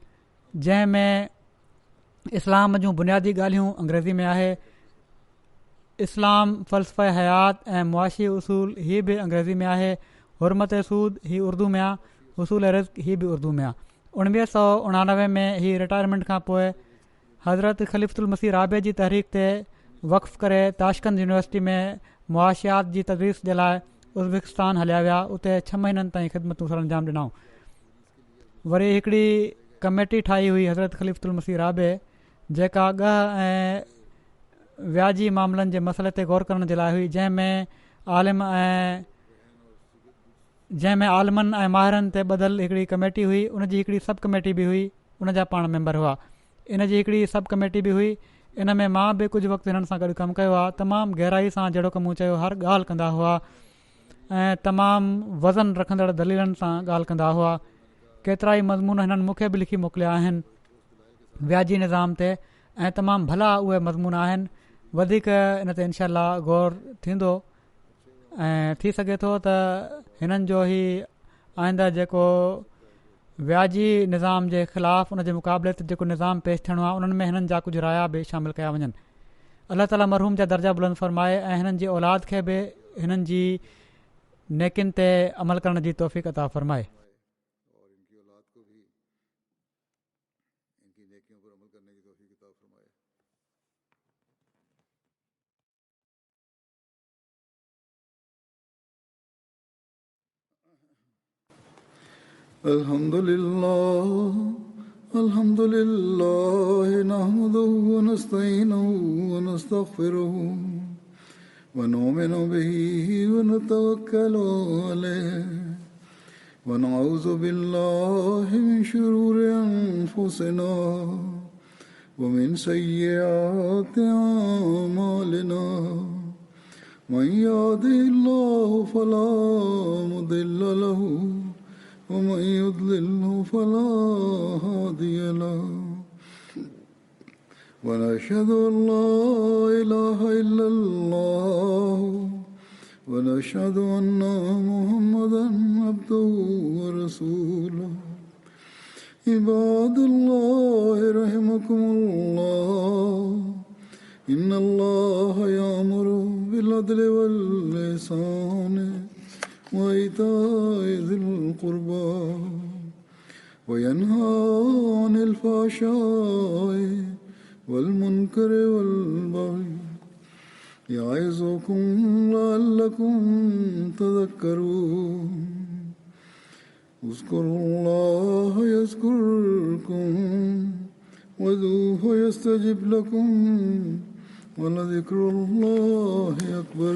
जंहिंमें इस्लाम जूं बुनियादी ॻाल्हियूं अंग्रेज़ी में आहे। इस्लाम फ़लसफ़े हयात ऐं मुआशी उसूल हीअ बि अंग्रेज़ी में आहे। हुरमत सूद ही उर्दू में आहे। उसूल रिज़्क़ ही बि उर्दू में आहे। 1989 में ही रिटायरमेंट खां पोइ हज़रत ख़लीफ़तुल मसीह राबे जी तहरीक ते वक़फ़ करे ताशकंद यूनिवर्सिटी में मुआशियात जी तदरीस जे लाइ उज़्बेकिस्तान हलिया विया। उते 6 महीननि ताईं ख़िदमतूं सर अंजाम ॾिनऊं। वरी हिकिड़ी कमेटी ठाही हुई हज़रत ख़लीफ़तुल मसीह राबे जेका ॻह ऐं व्याजी मामलनि जे मसइले ते ग़ौर करण जे लाइ हुई, जंहिंमें आलिमनि ऐं माहिरनि ते ॿधल हिकिड़ी कमेटी हुई। उनजी हिकिड़ी सब कमेटी बि हुई, उन जा पाण मेंबर हुआ। इन जी हिकिड़ी सब कमेटी बि हुई इन में मां बि कुझु वक़्तु हिननि सां गॾु कमु कयो आहे। तमामु गहराई सां जहिड़ो की मूं चयो हर ॻाल्हि कंदा हुआ ऐं तमामु वज़न रखंदड़ दलीलनि सां ॻाल्हि कंदा हुआ। केतिरा ई मज़मून हिननि मूंखे बि लिखी मोकिलिया आहिनि व्याजी निज़ाम ते ऐं तमामु भला उहे मज़मून आहिनि। वधीक इन ते इनशा गौर थींदो ऐं थी सघे थो त हिननि जो ई आईंदा जेको व्याजी निज़ाम जे ख़िलाफ़ु उन जे मुक़ाबले ते जेको निज़ाम पेश थियणो आहे उन्हनि में हिननि जा कुझु राया बि शामिलु कया वञनि। अलाह ताला मरहूम जा दर्जा बुलंद फ़रमाए ऐं हिननि जी औलाद खे बि हिननि जी नेकिन ते अमल करण जी तौफ़ीक़ अता फ़रमाए। अल्हम्दुलिल्लाह नहमदुहु व नस्तईनुहु व नस्तगफिरुहु व नुमिनु बिही व नतवक्कलु अलैहि व नऊज़ु बिल्लाहि मिन शुरूरि अनफुसिना व मिन सय्यिआति अअमालिना मन यहदिहिल्लाहु फला मुदिल्ल लहु ومن يضلله فلا هادي له ونشهد أن لا إله إلا الله ونشهد أن محمدا عبده ورسوله عباد الله رحمكم الله إن الله يأمر بالعدل والإحسان وإيتاء ذي القربى وينهى عن الفحشاء والمنكر والبغي يعظكم لعلكم تذكرون اذكروا الله يذكركم وادعوه يستجب لكم ولذكر الله أكبر.